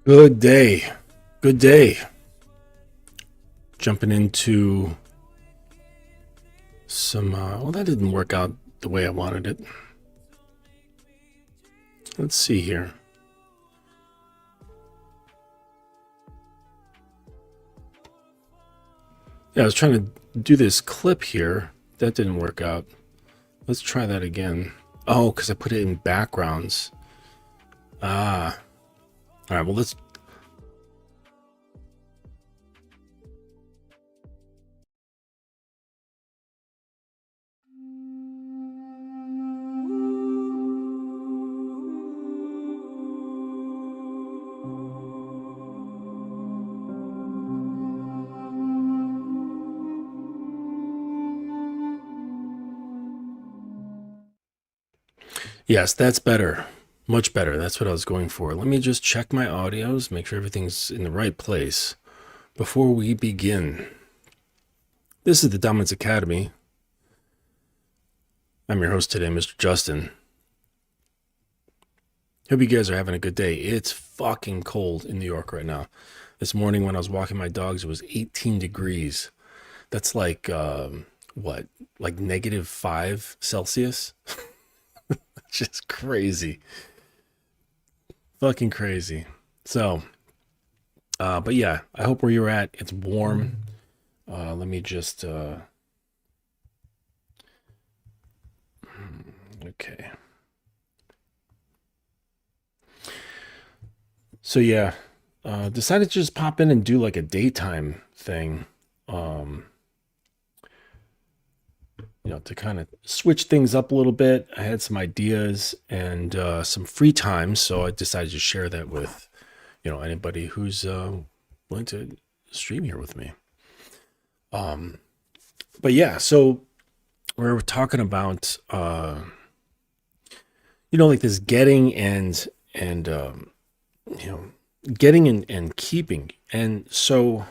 Good day. Good day. Jumping into some, well, that didn't work out the way I wanted it. Let's see here. Yeah, I was trying to do this clip here. That didn't work out. Let's try that again. Oh, because I put it in backgrounds. Ah. All right, well, let's... Yes, that's better. Much better. That's what I was going for. Let me just check my audios, make sure everything's in the right place before we begin. This is the Dominance Academy. I'm your host today, Mr. Justin. Hope you guys are having a good day. It's fucking cold in New York right now. This morning when I was walking my dogs, it was 18 degrees. That's like, what? Like -5 Celsius? Just crazy. Fucking crazy. So, but yeah, I hope where you're at, it's warm. Let me just, okay. So yeah, decided to just pop in and do like a daytime thing. To kind of switch things up a little bit. I had some ideas and some free time, so I decided to share that with, anybody who's willing to stream here with me. But yeah, so we're talking about, like this getting and getting and keeping. And so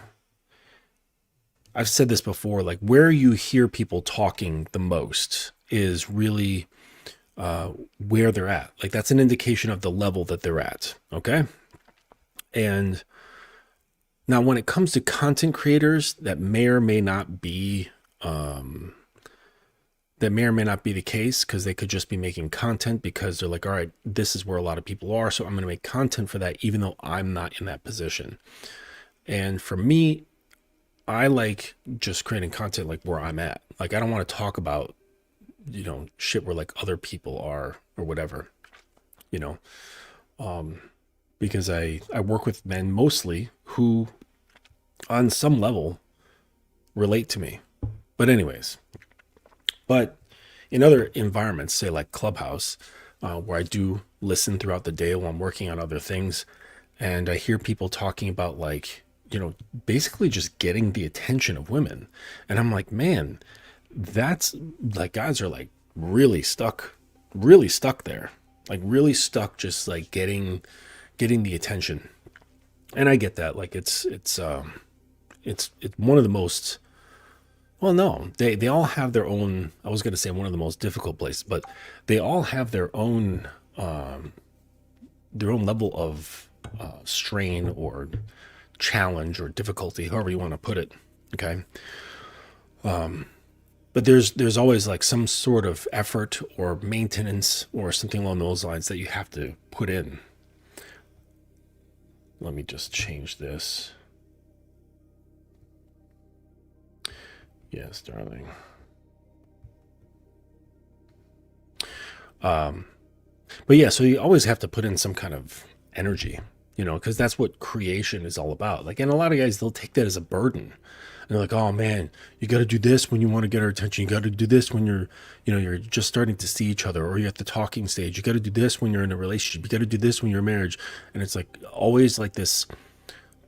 I've said this before, like where you hear people talking the most is really where they're at. Like that's an indication of the level that they're at. Okay. And now when it comes to content creators, that may or may not be the case, because they could just be making content because they're like, all right, this is where a lot of people are, so I'm going to make content for that, even though I'm not in that position. And for me, I like just creating content like where I'm at. Like I don't want to talk about, shit where like other people are or whatever, because I work with men mostly who on some level relate to me. But anyways, in other environments, say like Clubhouse, where I do listen throughout the day while I'm working on other things, and I hear people talking about like, basically just getting the attention of women. And I'm like, man, that's like, guys are like really stuck there, like really stuck, just like getting the attention. And I get that. Like it's one of the most, well, no, they all have their own, I was going to say one of the most difficult places, but they all have their own level of strain or challenge or difficulty, however you want to put it. Okay. But there's always like some sort of effort or maintenance or something along those lines that you have to put in. Let me just change this. Yes, darling. But yeah, so you always have to put in some kind of energy, because that's what creation is all about. Like, and a lot of guys, they'll take that as a burden. And they're like, oh man, you got to do this when you want to get our attention. You got to do this when you're, you're just starting to see each other, or you're at the talking stage. You got to do this when you're in a relationship. You got to do this when you're in marriage. And it's like always like this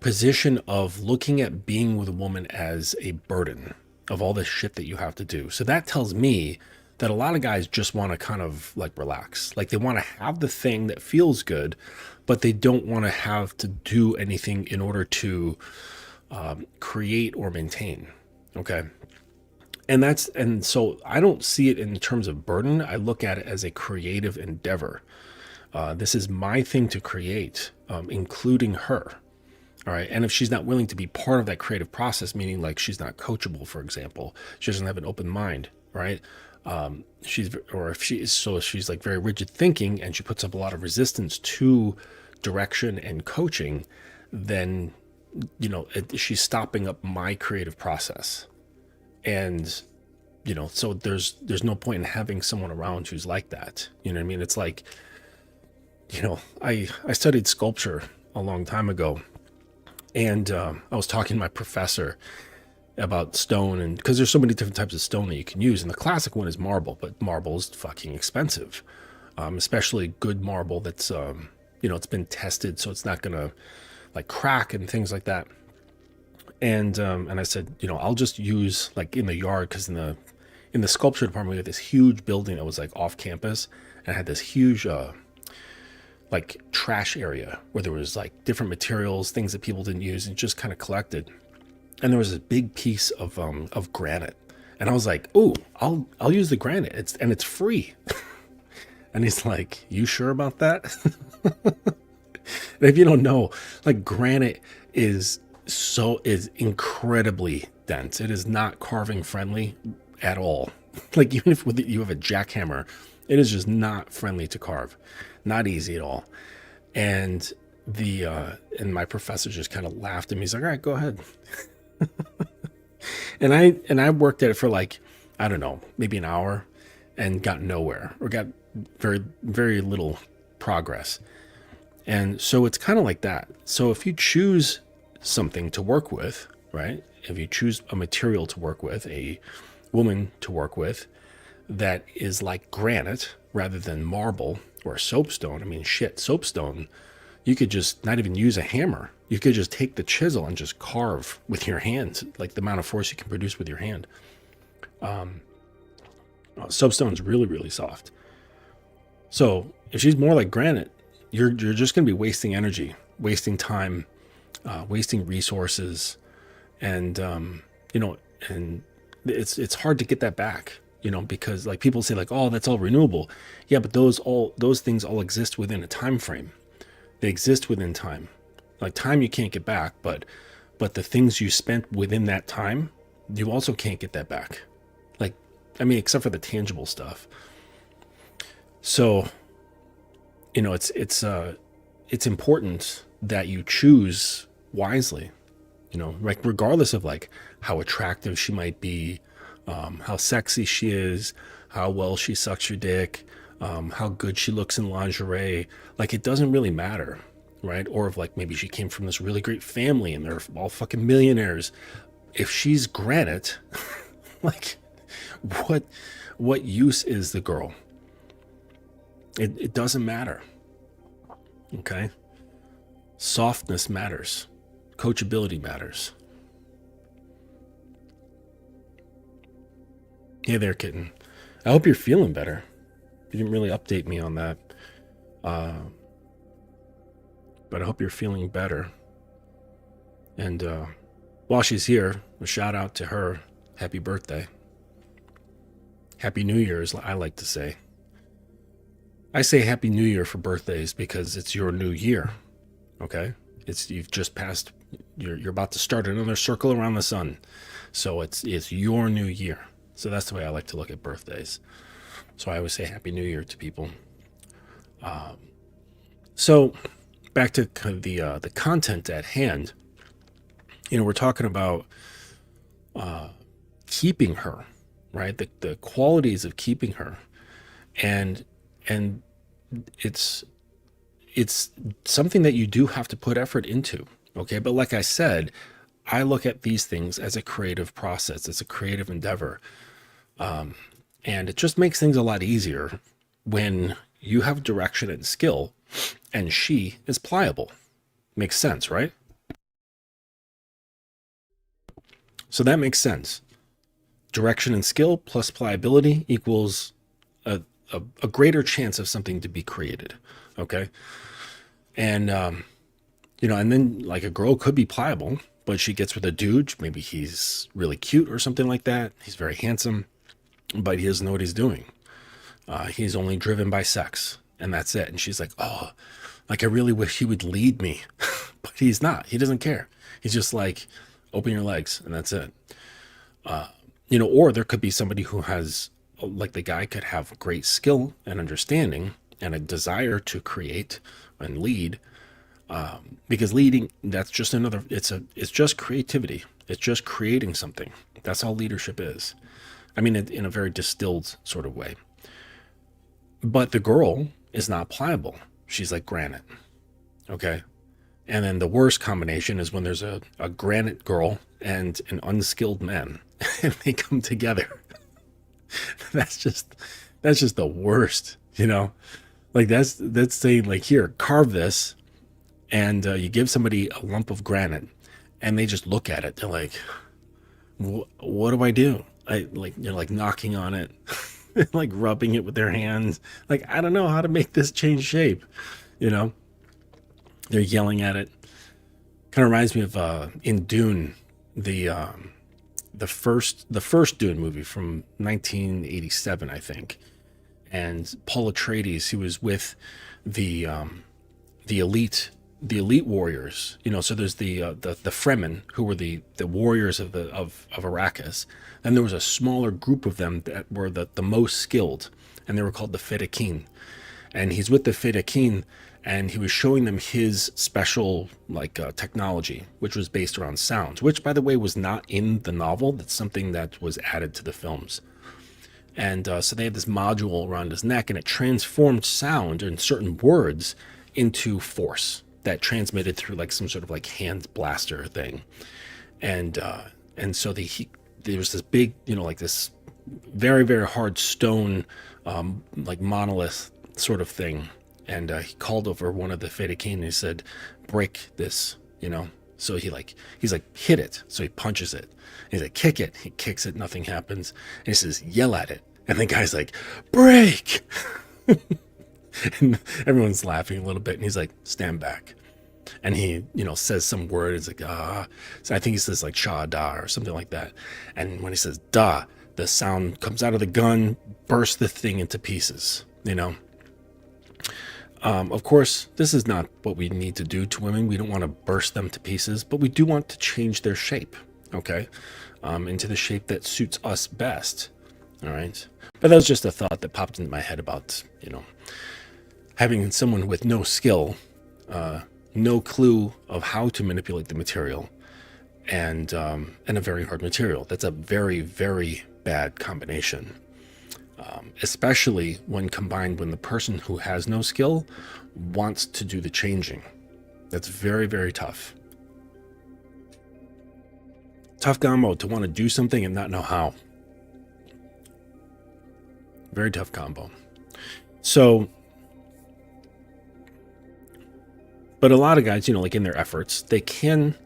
position of looking at being with a woman as a burden of all this shit that you have to do. So that tells me that a lot of guys just want to kind of like relax. Like they want to have the thing that feels good, but they don't want to have to do anything in order to create or maintain. Okay. And so I don't see it in terms of burden. I look at it as a creative endeavor. This is my thing to create, including her. All right. And if she's not willing to be part of that creative process, meaning like she's not coachable, for example, she doesn't have an open mind, right? If she's like very rigid thinking and she puts up a lot of resistance to direction and coaching, then, she's stopping up my creative process. And, so there's no point in having someone around who's like that. You know what I mean? It's like, I studied sculpture a long time ago. And I was talking to my professor about stone, and because there's so many different types of stone that you can use, and the classic one is marble, but marble is fucking expensive, especially good marble that's it's been tested, so it's not gonna like crack and things like that. And I said, I'll just use like in the yard, because in the sculpture department we had this huge building that was like off campus, and had this huge like trash area where there was like different materials, things that people didn't use, and just kind of collected. And there was this big piece of granite, and I was like, "Oh, I'll use the granite. It's free." And he's like, "You sure about that?" And if you don't know, like granite is incredibly dense. It is not carving friendly at all. Like even if you have a jackhammer, it is just not friendly to carve. Not easy at all. And and my professor just kind of laughed at me. He's like, "All right, go ahead." and I worked at it for like, I don't know, maybe an hour, and got nowhere, or got very, very little progress. And so it's kind of like that. So if you choose something to work with, right? If you choose a material to work with, a woman to work with that is like granite rather than marble or soapstone. I mean, shit, soapstone, you could just not even use a hammer. You could just take the chisel and just carve with your hands, like the amount of force you can produce with your hand. Soapstone is really, really soft. So if she's more like granite, you're just going to be wasting energy, wasting time, wasting resources, and and it's hard to get that back. Because like people say like, "Oh, that's all renewable." Yeah, but those things all exist within a time frame. They exist within time. Like time you can't get back, but the things you spent within that time, you also can't get that back. Like, I mean, except for the tangible stuff. So, it's important that you choose wisely. Like regardless of like how attractive she might be, how sexy she is, how well she sucks your dick, how good she looks in lingerie. Like it doesn't really matter, right? Or if like maybe she came from this really great family and they're all fucking millionaires. If she's granite, like what use is the girl? It doesn't matter. Okay? Softness matters. Coachability matters. Hey there, kitten. I hope you're feeling better. You didn't really update me on that. But I hope you're feeling better. And while she's here, a shout out to her. Happy birthday. Happy New Year, as I like to say. I say Happy New Year for birthdays because it's your new year. Okay? You've just passed. You're about to start another circle around the sun. So it's your new year. So that's the way I like to look at birthdays. So I always say Happy New Year to people. So back to the content at hand. We're talking about keeping her, right? The qualities of keeping her, and it's something that you do have to put effort into. Okay, but like I said, I look at these things as a creative process. It's a creative endeavor. And it just makes things a lot easier when you have direction and skill and she is pliable. Makes sense, right? So that makes sense. Direction and skill plus pliability equals a greater chance of something to be created. Okay. And, and then like a girl could be pliable, but she gets with a dude. Maybe he's really cute or something like that. He's very handsome, but he doesn't know what he's doing. He's only driven by sex. and that's it. And she's like, oh, like I really wish he would lead me. But he's not. He doesn't care. He's just like, open your legs, and that's it. Or there could be somebody who has, like the guy could have great skill and understanding and a desire to create and lead, because leading, that's just another, it's just creativity. It's just creating something. That's all leadership is. I mean, in a very distilled sort of way. But the girl is not pliable. She's like granite. Okay. And then the worst combination is when there's a granite girl and an unskilled man, and they come together. That's just the worst, Like that's saying like, here, carve this, and you give somebody a lump of granite, and they just look at it. They're like, what do I do? You're like knocking on it, like rubbing it with their hands. Like, I don't know how to make this change shape, They're yelling at it. Kind of reminds me of in Dune, the first Dune movie from 1987, I think. And Paul Atreides, he was with the elite warriors. So there's the Fremen, who were the warriors of Arrakis. And there was a smaller group of them that were the most skilled, and they were called the Fedaykin. And he's with the Fedaykin, and he was showing them his special technology, which was based around sounds, which, by the way, was not in the novel. That's something that was added to the films. And so they had this module around his neck, and it transformed sound and certain words into force that transmitted through like some sort of like hand blaster thing. And so there was this big, like this very, very hard stone, like monolith sort of thing. And he called over one of the Fedaykin, and he said, break this, So he's like, hit it. So he punches it. And he's like, kick it. He kicks it. Nothing happens. And he says, yell at it. And the guy's like, break. And everyone's laughing a little bit. And he's like, stand back. And he, says some word. It's like, ah. So I think he says like sha da or something like that. And when he says da, the sound comes out of the gun, bursts the thing into pieces, Of course, this is not what we need to do to women. We don't want to burst them to pieces, but we do want to change their shape, okay, into the shape that suits us best, all right? But that was just a thought that popped into my head about, having someone with no skill, no clue of how to manipulate the material, and a very hard material. That's a very, very bad combination. Especially when combined when the person who has no skill wants to do the changing. That's very, very tough. Tough combo to want to do something and not know how. Very tough combo. So, but a lot of guys, like in their efforts, they can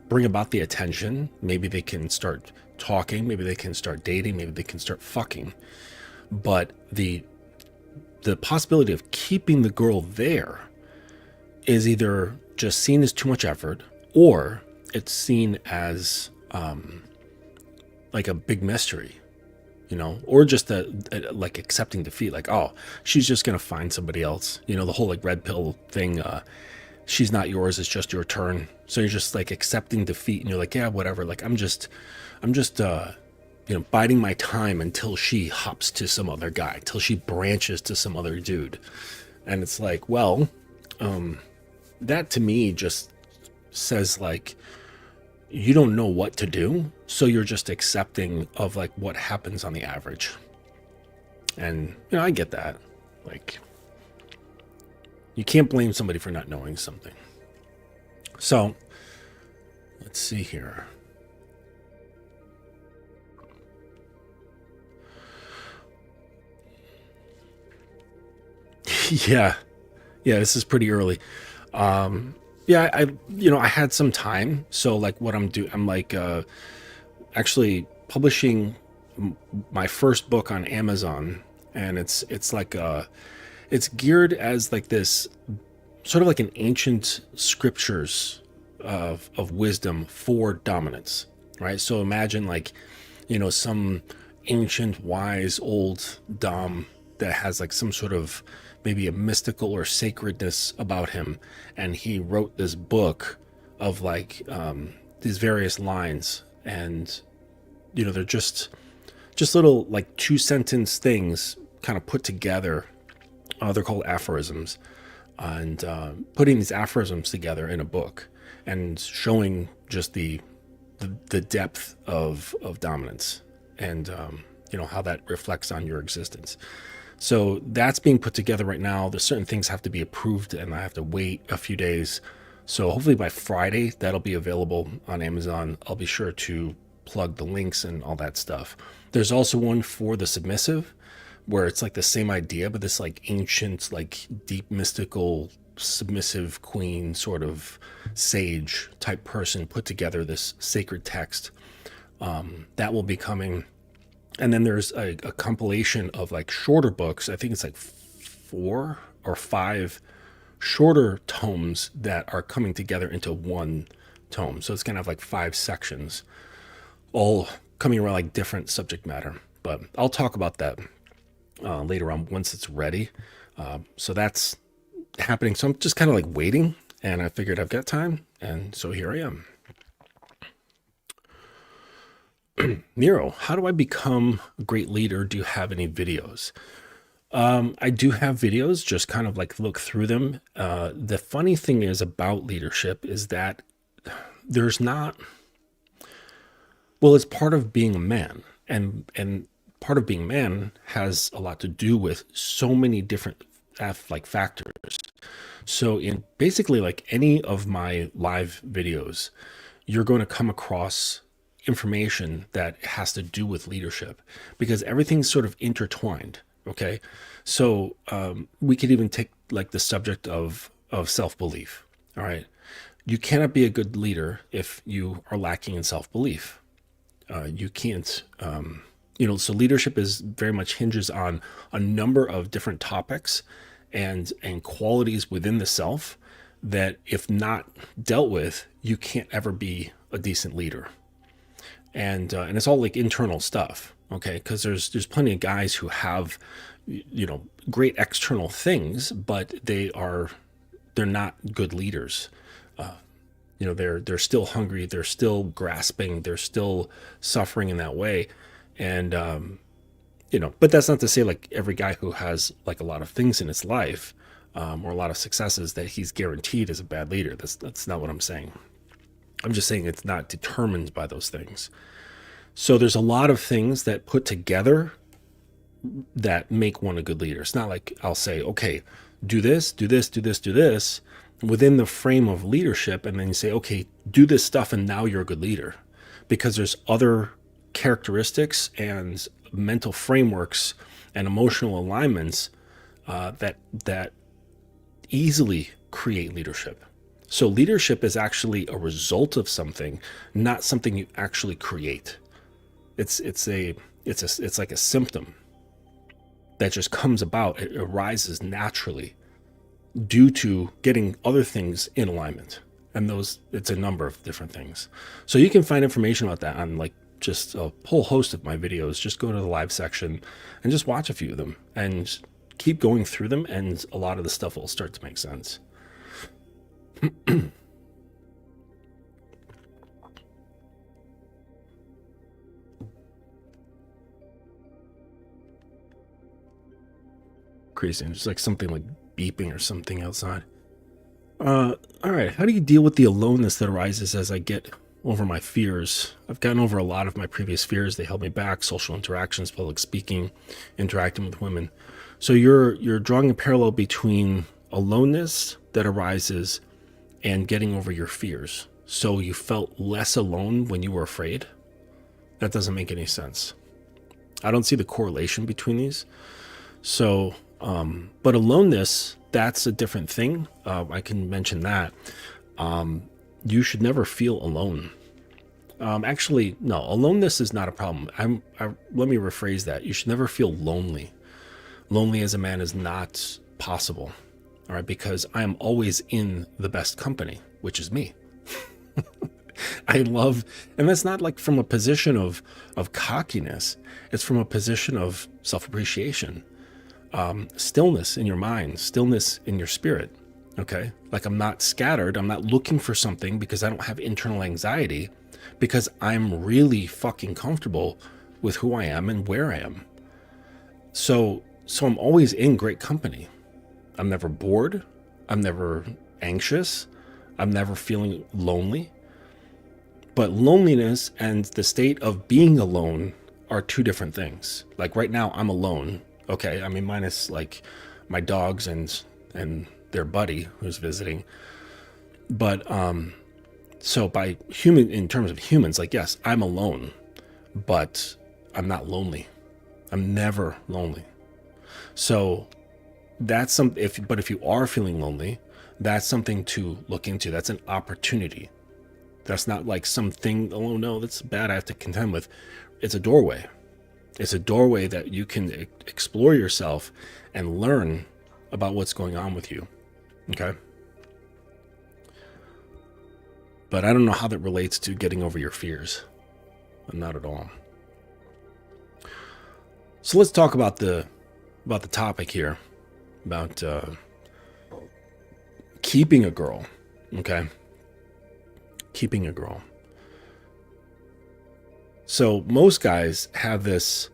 bring about the attention. Maybe they can start talking. Maybe they can start dating. Maybe they can start fucking. But the possibility of keeping the girl there is either just seen as too much effort, or it's seen as like a big mystery, or just like accepting defeat. Like, oh, she's just gonna find somebody else. The whole like red pill thing. She's not yours. It's just your turn. So you're just like accepting defeat, and you're like, yeah, whatever. Like I'm just biding my time until she hops to some other guy, till she branches to some other dude. And it's like, well, that to me just says like, you don't know what to do. So you're just accepting of like what happens on the average. And, I get that. Like, you can't blame somebody for not knowing something. So let's see here. Yeah, this is pretty early. I had some time. So like what I'm like actually publishing my first book on Amazon, and it's like it's geared as like this sort of like an ancient scriptures of wisdom for dominance, right? So imagine like, some ancient wise old dom that has like some sort of maybe a mystical or sacredness about him, and he wrote this book of like these various lines, and they're just little like 2-sentence things kind of put together. They're called aphorisms, and putting these aphorisms together in a book and showing just the depth of dominance, and how that reflects on your existence. So that's being put together right now. There's certain things have to be approved, and I have to wait a few days. So hopefully by Friday that'll be available on Amazon. I'll be sure to plug the links and all that stuff. There's also one for the submissive, where it's like the same idea, but this like ancient, like deep mystical submissive queen sort of sage type person put together this sacred text. That will be coming. And then there's a compilation of like shorter books. I think it's like 4 or 5 shorter tomes that are coming together into one tome. So it's gonna have like 5 sections, all coming around like different subject matter. But I'll talk about that later on once it's ready. So that's happening. So I'm just kind of like waiting, and I figured I've got time, and so here I am. Nero, how do I become a great leader? Do you have any videos? I do have videos, just kind of like look through them. The funny thing is about leadership is that there's not, well, it's part of being a man, and part of being a man has a lot to do with so many different like factors. So in basically like any of my live videos, you're going to come across information that has to do with leadership, because everything's sort of intertwined. Okay. So we could even take like the subject of self-belief. All right. You cannot be a good leader if you are lacking in self-belief. You can't, so leadership is very much hinges on a number of different topics and qualities within the self that if not dealt with, you can't ever be a decent leader. And it's all like internal stuff. Okay. Because there's plenty of guys who have, great external things, but they're not good leaders. They're still hungry. They're still grasping. They're still suffering in that way. And, but that's not to say like every guy who has like a lot of things in his life, or a lot of successes, that he's guaranteed as a bad leader. That's not what I'm saying. I'm just saying it's not determined by those things. So there's a lot of things that put together that make one a good leader. It's not like I'll say, okay, do this, do this, do this, do this within the frame of leadership. And then you say, okay, do this stuff, and now you're a good leader, because there's other characteristics and mental frameworks and emotional alignments that easily create leadership. So leadership is actually a result of something, not something you actually create. It's like a symptom that just comes about. It arises naturally due to getting other things in alignment. And it's a number of different things. So you can find information about that on like just a whole host of my videos. Just go to the live section and just watch a few of them and keep going through them, and a lot of the stuff will start to make sense. Crazy. There's like something like beeping or something outside. All right. How do you deal with the aloneness that arises as I get over my fears? I've gotten over a lot of my previous fears. They held me back: social interactions, public speaking, interacting with women. So you're drawing a parallel between aloneness that arises and getting over your fears. So you felt less alone when you were afraid? That doesn't make any sense. I don't see the correlation between these. So, but aloneness, that's a different thing. I can mention that. You should never feel alone. Actually, no, aloneness is not a problem. Let me rephrase that. You should never feel lonely. Lonely as a man is not possible. All right, because I am always in the best company, which is me. I love, and that's not like from a position of cockiness. It's from a position of self-appreciation. Stillness in your mind, stillness in your spirit. Okay. Like I'm not scattered. I'm not looking for something because I don't have internal anxiety, because I'm really fucking comfortable with who I am and where I am. So I'm always in great company. I'm never bored. I'm never anxious. I'm never feeling lonely. But loneliness and the state of being alone are two different things. Like right now, I'm alone. Okay, I mean, minus like my dogs and their buddy who's visiting. But so by human, in terms of humans, like yes, I'm alone, but I'm not lonely. I'm never lonely. So that's something. If you are feeling lonely, that's something to look into. That's an opportunity. That's not like something, oh no, that's bad, I have to contend with. It's a doorway. It's a doorway that you can explore yourself and learn about what's going on with you. Okay? But I don't know how that relates to getting over your fears. Not at all. So let's talk about the topic here, about keeping a girl. Okay? Keeping a girl. So most guys have this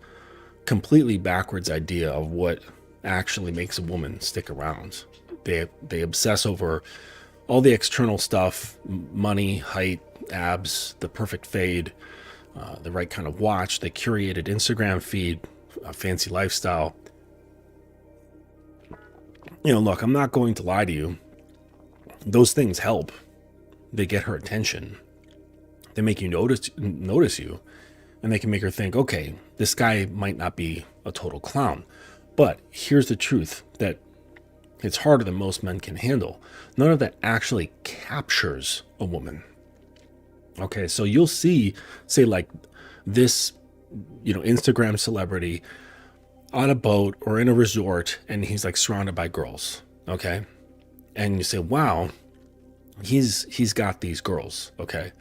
completely backwards idea of what actually makes a woman stick around. They obsess over all the external stuff: money, height, abs, the perfect fade, the right kind of watch, the curated Instagram feed, a fancy lifestyle. You know, look, I'm not going to lie to you. Those things help. They get her attention. They make you notice you, and they can make her think, okay, this guy might not be a total clown. But here's the truth, that it's harder than most men can handle. None of that actually captures a woman. Okay, so you'll see, say like this, Instagram celebrity on a boat or in a resort, and he's like surrounded by girls. Okay, and you say, wow, he's got these girls. Okay,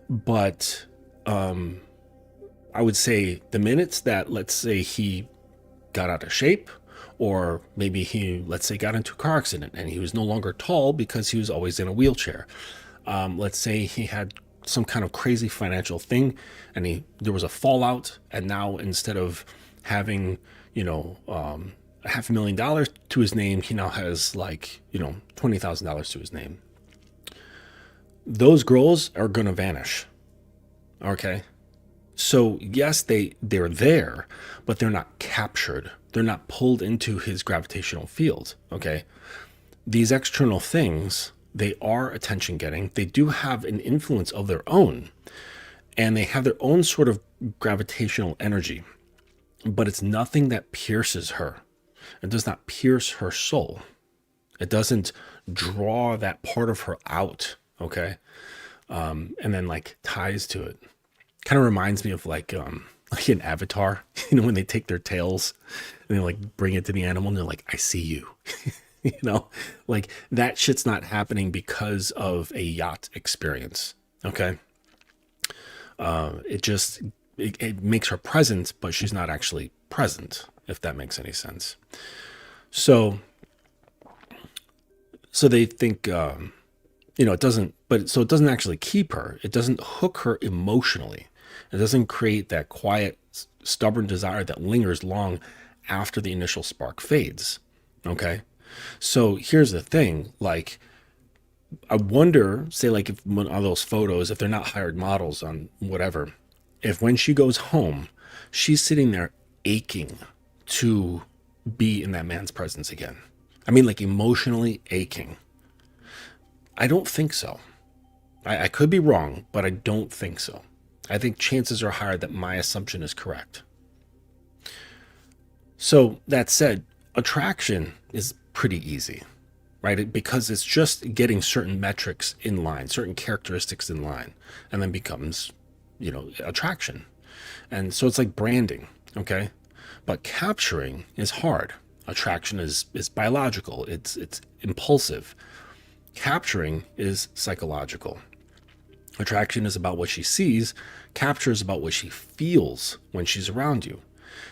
but I would say the minutes that, let's say, he got out of shape, or maybe he, let's say, got into a car accident and he was no longer tall because he was always in a wheelchair. Let's say he had some kind of crazy financial thing and there was a fallout, and now instead of having, $500,000 to his name, he now has like, $20,000 to his name. Those girls are going to vanish. Okay. So yes, they're there, but they're not captured. They're not pulled into his gravitational field. Okay. These external things, they are attention getting. They do have an influence of their own, and they have their own sort of gravitational energy, but it's nothing that pierces her. It does not pierce her soul. It doesn't draw that part of her out. Okay. And then like ties to it. Kind of reminds me of like an avatar, when they take their tails and they like bring it to the animal and they're like, I see you. Like that shit's not happening because of a yacht experience. Okay. It makes her present, but she's not actually present, if that makes any sense. So they think, it doesn't, so it doesn't actually keep her. It doesn't hook her emotionally. It doesn't create that quiet, stubborn desire that lingers long after the initial spark fades. Okay. So here's the thing. Like, I wonder, say like if one of those photos, if they're not hired models on whatever, if when she goes home, she's sitting there aching to be in that man's presence again. I mean, like emotionally aching. I don't think so. I could be wrong, but I don't think so. I think chances are higher that my assumption is correct. So that said, attraction is pretty easy, right? Because it's just getting certain metrics in line, certain characteristics in line, and then becomes, attraction. And so it's like branding, okay? But capturing is hard. Attraction is biological. It's impulsive. Capturing is psychological. Attraction is about what she sees. Capture is about what she feels when she's around you.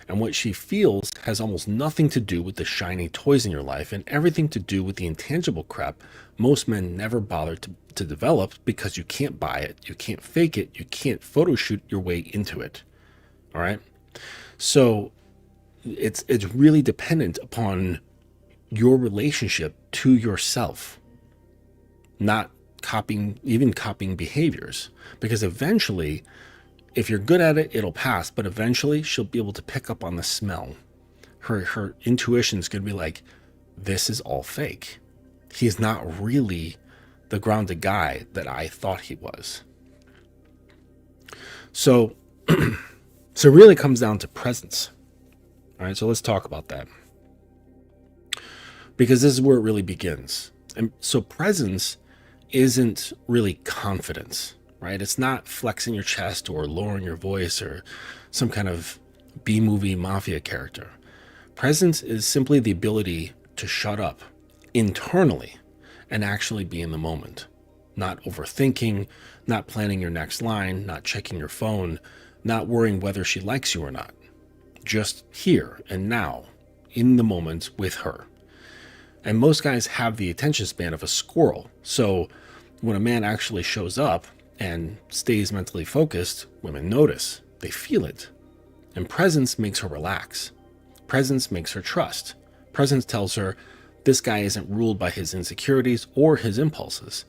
And what she feels has almost nothing to do with the shiny toys in your life and everything to do with the intangible crap most men never bother to develop, because you can't buy it, you can't fake it, you can't photo shoot your way into it. All right? So it's really dependent upon your relationship to yourself, not copying behaviors, because eventually, if you're good at it, it'll pass, but eventually she'll be able to pick up on the smell. Her intuition's going to be like, this is all fake. He's not really the grounded guy that I thought he was. So so it really comes down to presence. All right, so let's talk about that, because this is where it really begins. And so presence isn't really confidence, right? It's not flexing your chest or lowering your voice or some kind of B-movie mafia character. Presence is simply the ability to shut up internally and actually be in the moment, not overthinking, not planning your next line, not checking your phone, not worrying whether she likes you or not. Just here and now, in the moment with her. And most guys have the attention span of a squirrel. So when a man actually shows up and stays mentally focused, women notice, they feel it. And presence makes her relax. Presence makes her trust. Presence tells her this guy isn't ruled by his insecurities or his impulses,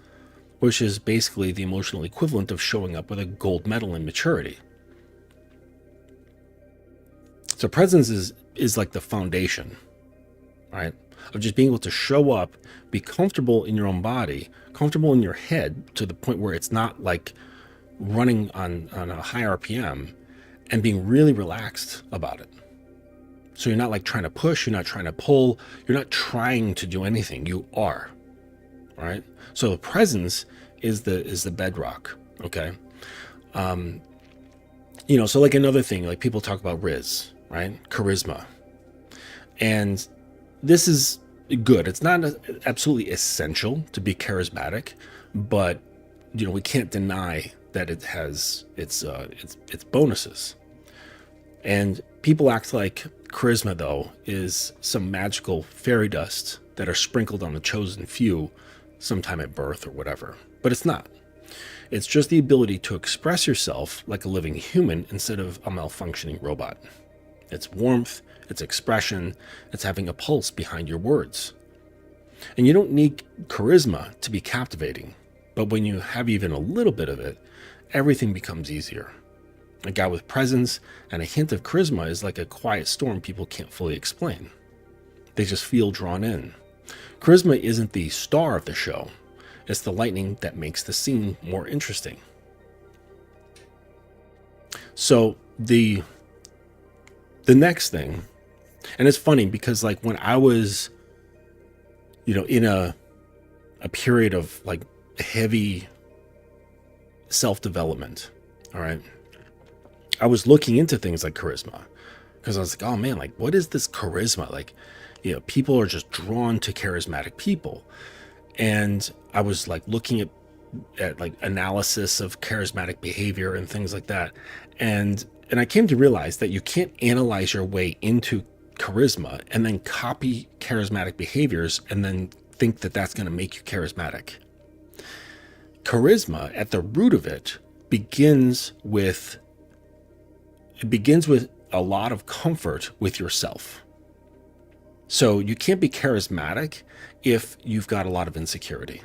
which is basically the emotional equivalent of showing up with a gold medal in maturity. So presence is like the foundation, right? Of just being able to show up, be comfortable in your own body, comfortable in your head to the point where it's not like running on a high RPM, and being really relaxed about it. So you're not like trying to push, you're not trying to pull, you're not trying to do anything. You are, all right? So the presence is the bedrock, okay? So like another thing, like people talk about Riz, right? Charisma. And this is good. It's not absolutely essential to be charismatic, but we can't deny that it has its bonuses. And people act like charisma, though, is some magical fairy dust that are sprinkled on the chosen few sometime at birth or whatever. But it's not. It's just the ability to express yourself like a living human instead of a malfunctioning robot. It's warmth, it's expression, it's having a pulse behind your words. And you don't need charisma to be captivating, but when you have even a little bit of it, everything becomes easier. A guy with presence and a hint of charisma is like a quiet storm people can't fully explain. They just feel drawn in. Charisma isn't the star of the show. It's the lightning that makes the scene more interesting. So the next thing, and it's funny because like when I was, in a period of like heavy self-development, all right, I was looking into things like charisma because I was like, oh man, like what is this charisma? Like, people are just drawn to charismatic people. And I was like looking at like analysis of charismatic behavior and things like that. And I came to realize that you can't analyze your way into charisma and then copy charismatic behaviors and then think that that's going to make you charismatic. Charisma, at the root of it, begins with a lot of comfort with yourself. So you can't be charismatic if you've got a lot of insecurity,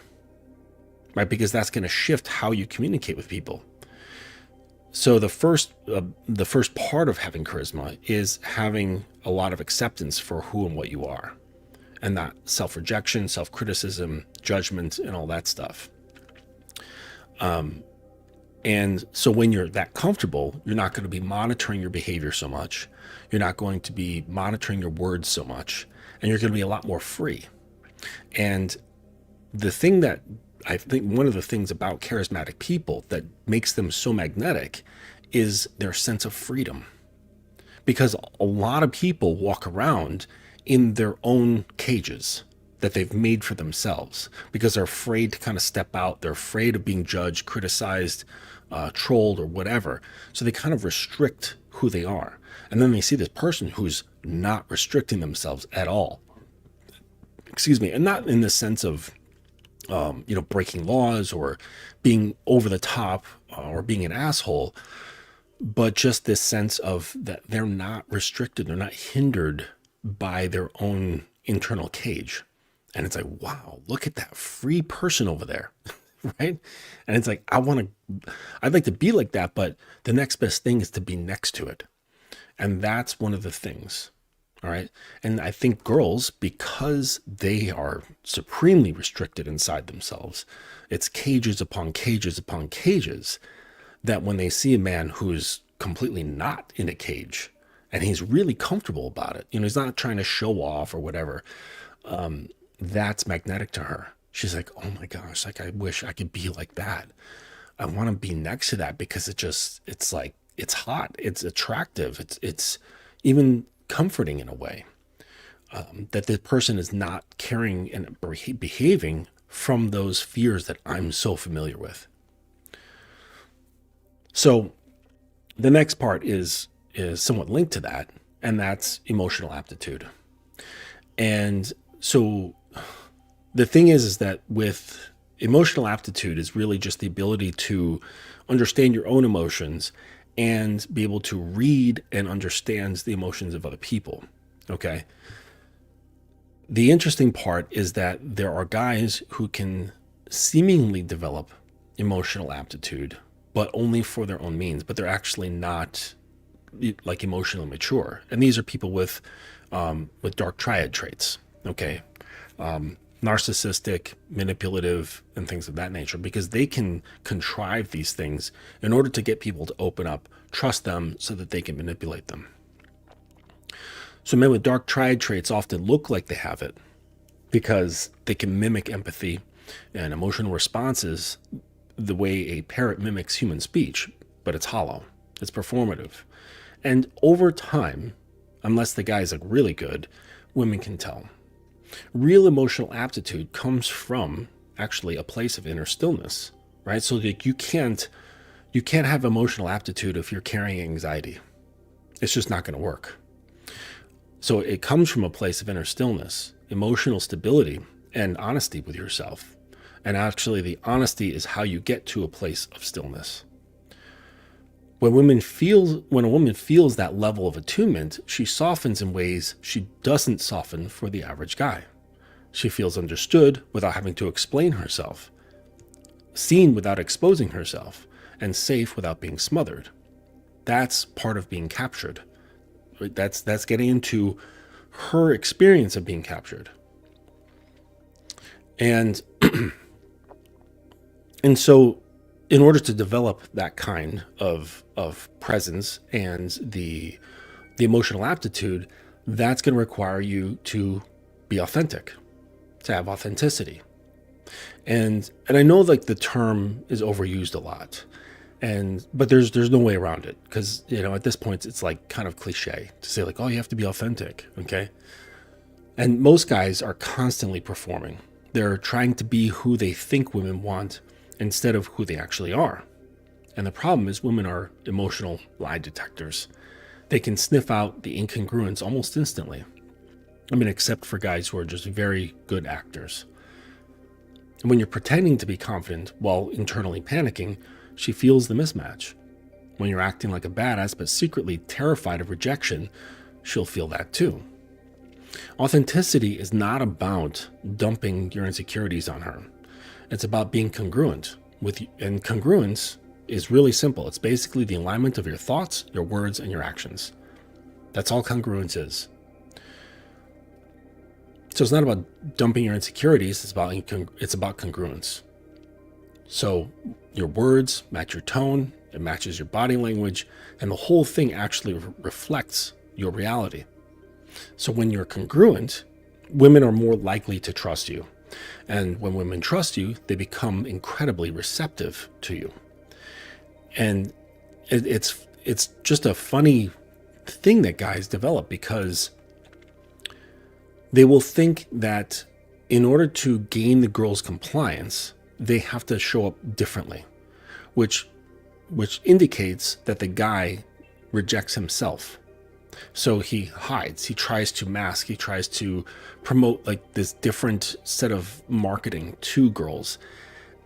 right? Because that's going to shift how you communicate with people. So the first part of having charisma is having a lot of acceptance for who and what you are, and not self-rejection, self-criticism, judgment, and all that stuff. And so when you're that comfortable, you're not going to be monitoring your behavior so much. You're not going to be monitoring your words so much, and you're going to be a lot more free. And the thing that I think one of the things about charismatic people that makes them so magnetic is their sense of freedom. Because a lot of people walk around in their own cages that they've made for themselves because they're afraid to kind of step out. They're afraid of being judged, criticized, trolled, or whatever. So they kind of restrict who they are. And then they see this person who's not restricting themselves at all. Excuse me. And not in the sense of, breaking laws or being over the top or being an asshole, but just this sense of that they're not restricted. They're not hindered by their own internal cage. And it's like, wow, look at that free person over there. Right. And it's like, I'd like to be like that, but the next best thing is to be next to it. And that's one of the things. All right. And I think girls, because they are supremely restricted inside themselves, it's cages upon cages upon cages, that when they see a man who's completely not in a cage and he's really comfortable about it, he's not trying to show off or whatever, that's magnetic to her. She's like, oh my gosh, like I wish I could be like that. I want to be next to that because it's like, it's hot, it's attractive, it's even comforting in a way, that the person is not carrying and behaving from those fears that I'm so familiar with. So the next part is somewhat linked to that, and that's emotional aptitude. And so the thing is that with emotional aptitude is really just the ability to understand your own emotions and be able to read and understand the emotions of other people. Okay. The interesting part is that there are guys who can seemingly develop emotional aptitude, but only for their own means, but they're actually not like emotionally mature. And these are people with dark triad traits. Okay. Narcissistic, manipulative, and things of that nature, because they can contrive these things in order to get people to open up, trust them so that they can manipulate them. So men with dark triad traits often look like they have it because they can mimic empathy and emotional responses the way a parrot mimics human speech, but it's hollow, it's performative. And over time, unless the guy's like really good, women can tell. Real emotional aptitude comes from actually a place of inner stillness, right? So like you can't have emotional aptitude if you're carrying anxiety. It's just not going to work. So it comes from a place of inner stillness, emotional stability, and honesty with yourself. And actually the honesty is how you get to a place of stillness. When a woman feels that level of attunement, she softens in ways she doesn't soften for the average guy. She feels understood without having to explain herself, seen without exposing herself, and safe without being smothered. That's part of being captured. That's getting into her experience of being captured. And so in order to develop that kind of presence and the emotional aptitude, that's going to require you to be authentic, to have authenticity. And I know like the term is overused a lot, but there's no way around it, because at this point it's like kind of cliche to say like, oh, you have to be authentic, okay? And most guys are constantly performing. They're trying to be who they think women want instead of who they actually are. And the problem is women are emotional lie detectors. They can sniff out the incongruence almost instantly. I mean, except for guys who are just very good actors. And when you're pretending to be confident while internally panicking, she feels the mismatch. When you're acting like a badass but secretly terrified of rejection, she'll feel that too. Authenticity is not about dumping your insecurities on her. It's about being congruent with you, and congruence is really simple. It's basically the alignment of your thoughts, your words, and your actions. That's all congruence is. So it's not about dumping your insecurities. It's about congruence. So your words match your tone, it matches your body language, and the whole thing actually reflects your reality. So when you're congruent, women are more likely to trust you. And when women trust you, they become incredibly receptive to you. And it's just a funny thing that guys develop, because they will think that in order to gain the girl's compliance, they have to show up differently, which indicates that the guy rejects himself. So he hides, he tries to mask, he tries to promote like this different set of marketing to girls.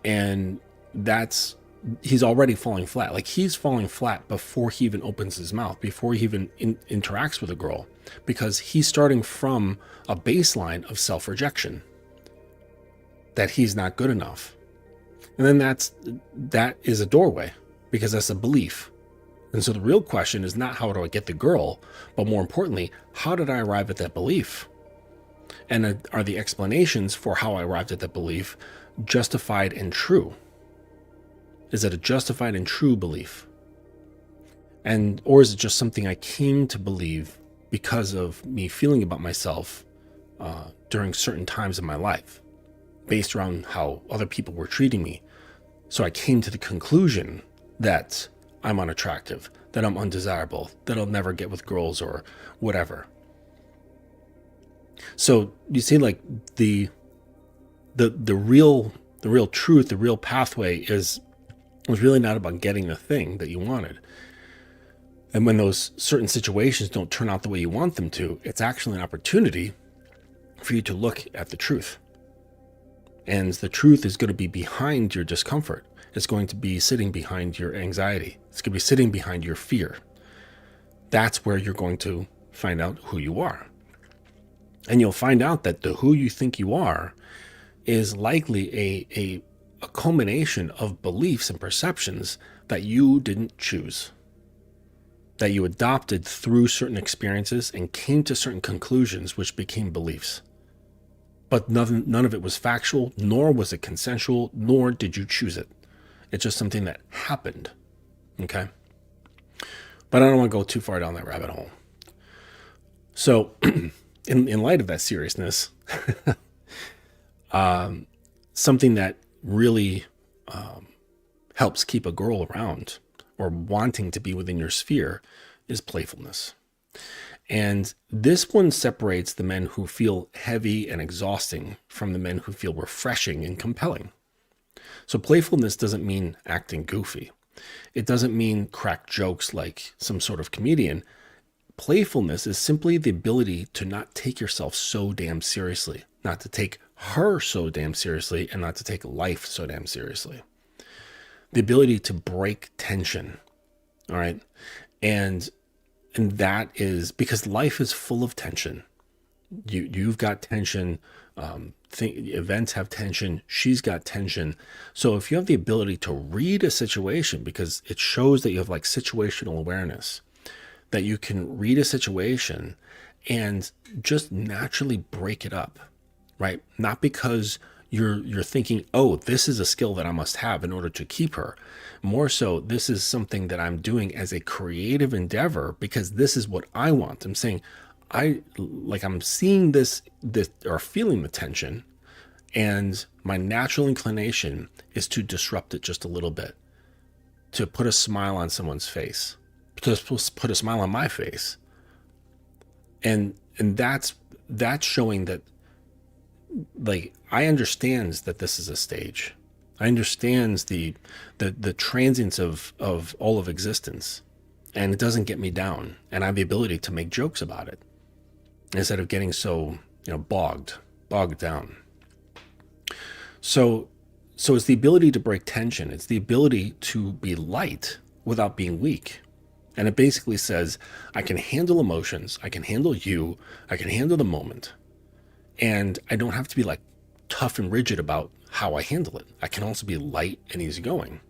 And that's, he's already falling flat. Like he's falling flat before he even opens his mouth, before he even interacts with a girl, because he's starting from a baseline of self-rejection, that he's not good enough. And then that is a doorway, because that's a belief. And so the real question is not how do I get the girl, but more importantly, how did I arrive at that belief? And are the explanations for how I arrived at that belief justified and true? Is it a justified and true belief? Or is it just something I came to believe because of me feeling about myself during certain times in my life, based around how other people were treating me? So I came to the conclusion that I'm unattractive, that I'm undesirable, that I'll never get with girls or whatever. So you see, like the real truth, the real pathway was really not about getting the thing that you wanted. And when those certain situations don't turn out the way you want them to, it's actually an opportunity for you to look at the truth. And the truth is going to be behind your discomfort. It's going to be sitting behind your anxiety. It's going to be sitting behind your fear. That's where you're going to find out who you are. And you'll find out that the who you think you are is likely a culmination of beliefs and perceptions that you didn't choose, that you adopted through certain experiences and came to certain conclusions which became beliefs. But none of it was factual, nor was it consensual, nor did you choose it. It's just something that happened, okay? But I don't want to go too far down that rabbit hole. So in light of that seriousness, something that really helps keep a girl around or wanting to be within your sphere is playfulness. And this one separates the men who feel heavy and exhausting from the men who feel refreshing and compelling. So playfulness doesn't mean acting goofy. It doesn't mean crack jokes like some sort of comedian. Playfulness is simply the ability to not take yourself so damn seriously, not to take her so damn seriously, and not to take life so damn seriously. The ability to break tension, all right? And that is because life is full of tension. You've got tension. Events have tension. She's got tension. So if you have the ability to read a situation, because it shows that you have like situational awareness, that you can read a situation and just naturally break it up, right? Not because you're thinking, oh, this is a skill that I must have in order to keep her. More so, this is something that I'm doing as a creative endeavor because this is what I want. I'm saying, I'm seeing this or feeling the tension, and my natural inclination is to disrupt it just a little bit, to put a smile on someone's face, to put a smile on my face. And that's showing that, like, I understand that this is a stage. I understand the transience of all of existence, and it doesn't get me down. And I have the ability to make jokes about it instead of getting so, bogged down. So it's the ability to break tension. It's the ability to be light without being weak. And it basically says, I can handle emotions. I can handle you. I can handle the moment. And I don't have to be like tough and rigid about how I handle it. I can also be light and easygoing.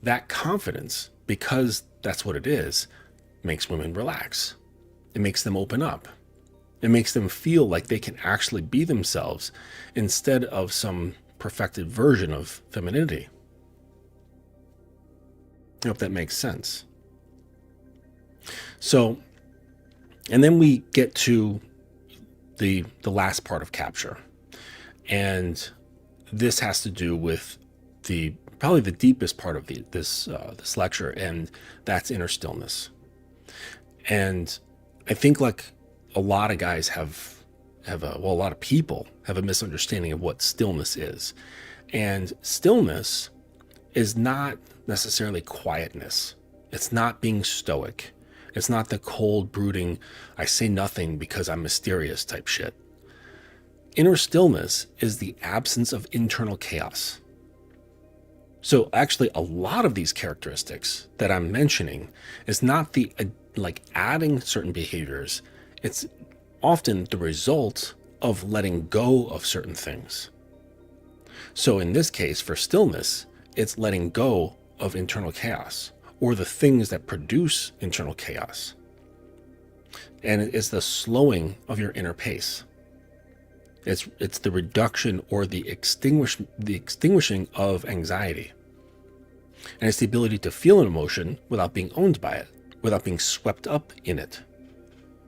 That confidence, because that's what it is, makes women relax. It makes them open up. It makes them feel like they can actually be themselves instead of some perfected version of femininity. I hope that makes sense. So, and then we get to the last part of capture. And this has to do with probably the deepest part of this lecture, and that's inner stillness. And I think like a lot of guys a lot of people have a misunderstanding of what stillness is. And stillness is not necessarily quietness. It's not being stoic. It's not the cold, brooding, I say nothing because I'm mysterious type shit. Inner stillness is the absence of internal chaos. So actually, a lot of these characteristics that I'm mentioning is not the like adding certain behaviors. It's often the result of letting go of certain things. So in this case, for stillness, it's letting go of internal chaos or the things that produce internal chaos. And it's the slowing of your inner pace. It's the reduction or the extinguishing of anxiety. And it's the ability to feel an emotion without being owned by it, without being swept up in it.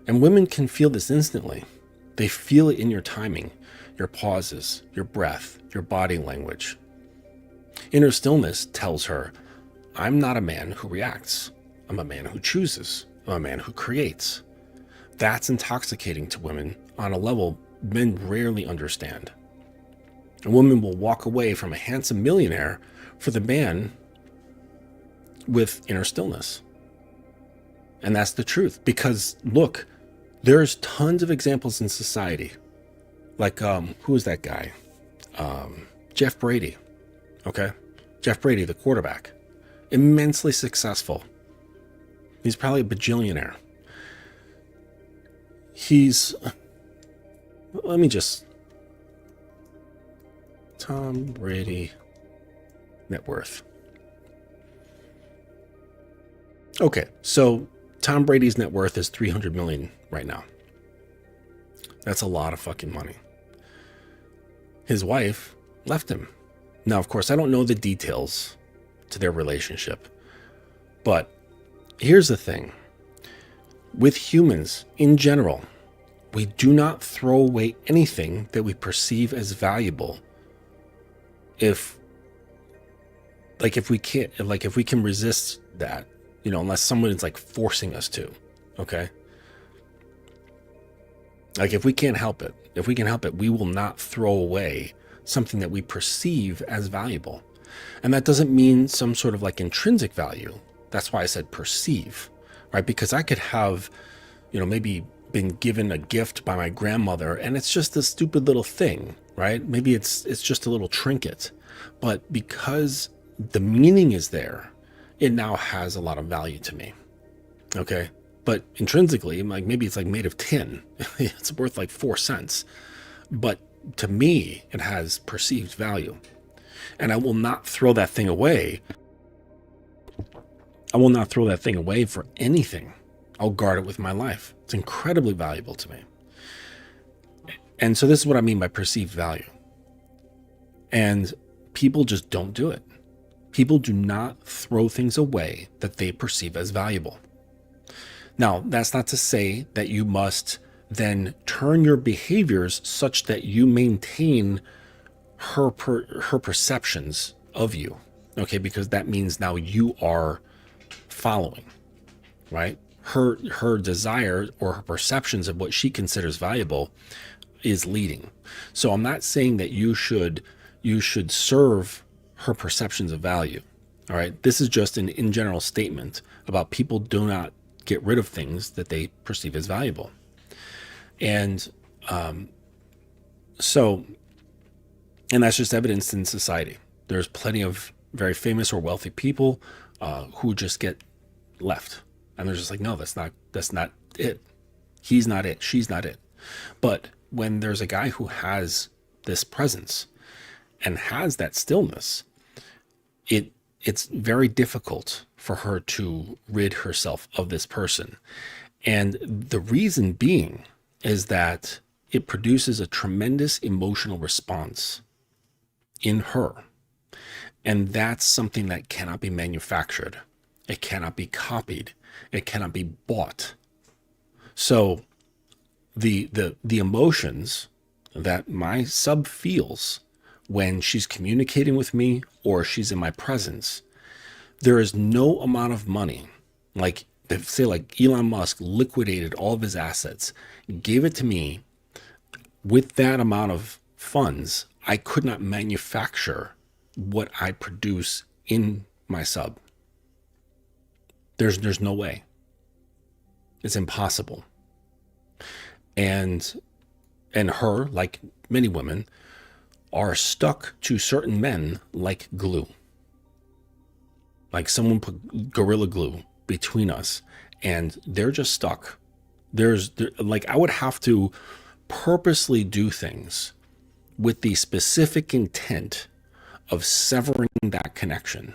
And women can feel this instantly. They feel it in your timing, your pauses, your breath, your body language. Inner stillness tells her, I'm not a man who reacts. I'm a man who chooses. I'm a man who creates. That's intoxicating to women on a level men rarely understand. A woman will walk away from a handsome millionaire for the man with inner stillness. And that's the truth. Because look, there's tons of examples in society. Like, who is that guy? Jeff Brady. Okay? Jeff Brady, the quarterback. Immensely successful. He's probably a bajillionaire. Let me just, Tom Brady net worth. Okay, so Tom Brady's net worth is 300 million right now. That's a lot of fucking money. His wife left him. Now, of course, I don't know the details to their relationship, but here's the thing. With humans in general, we do not throw away anything that we perceive as valuable if we can resist that, unless someone is like forcing us to, okay? Like if we can help it, we will not throw away something that we perceive as valuable. And that doesn't mean some sort of like intrinsic value. That's why I said perceive, right? Because I could have, maybe been given a gift by my grandmother and it's just a stupid little thing, right? Maybe it's just a little trinket, but because the meaning is there, it now has a lot of value to me. Okay. But intrinsically, like maybe it's like made of tin. It's worth like 4 cents. But to me, it has perceived value. And I will not throw that thing away. I will not throw that thing away for anything. I'll guard it with my life. It's incredibly valuable to me. And so this is what I mean by perceived value. And people just don't do it. People do not throw things away that they perceive as valuable. Now, that's not to say that you must then turn your behaviors such that you maintain her perceptions of you, okay? Because that means now you are following, right? Her desire or her perceptions of what she considers valuable is leading. So I'm not saying that you should serve her perceptions of value, all right? This is just an in general statement about people do not get rid of things that they perceive as valuable. And and that's just evidenced in society. There's plenty of very famous or wealthy people who just get left. And they're just like, no, that's not it. He's not it. She's not it. But when there's a guy who has this presence and has that stillness, it's very difficult for her to rid herself of this person. And the reason being is that it produces a tremendous emotional response in her. And that's something that cannot be manufactured. It cannot be copied. It cannot be bought. So the emotions that my sub feels when she's communicating with me or she's in my presence, there is no amount of money, like say like Elon Musk liquidated all of his assets, gave it to me with that amount of funds, I could not manufacture what I produce in my sub. There's no way. It's impossible. And her, like many women, are stuck to certain men like glue. Like someone put Gorilla Glue between us and they're just stuck. Like I would have to purposely do things with the specific intent of severing that connection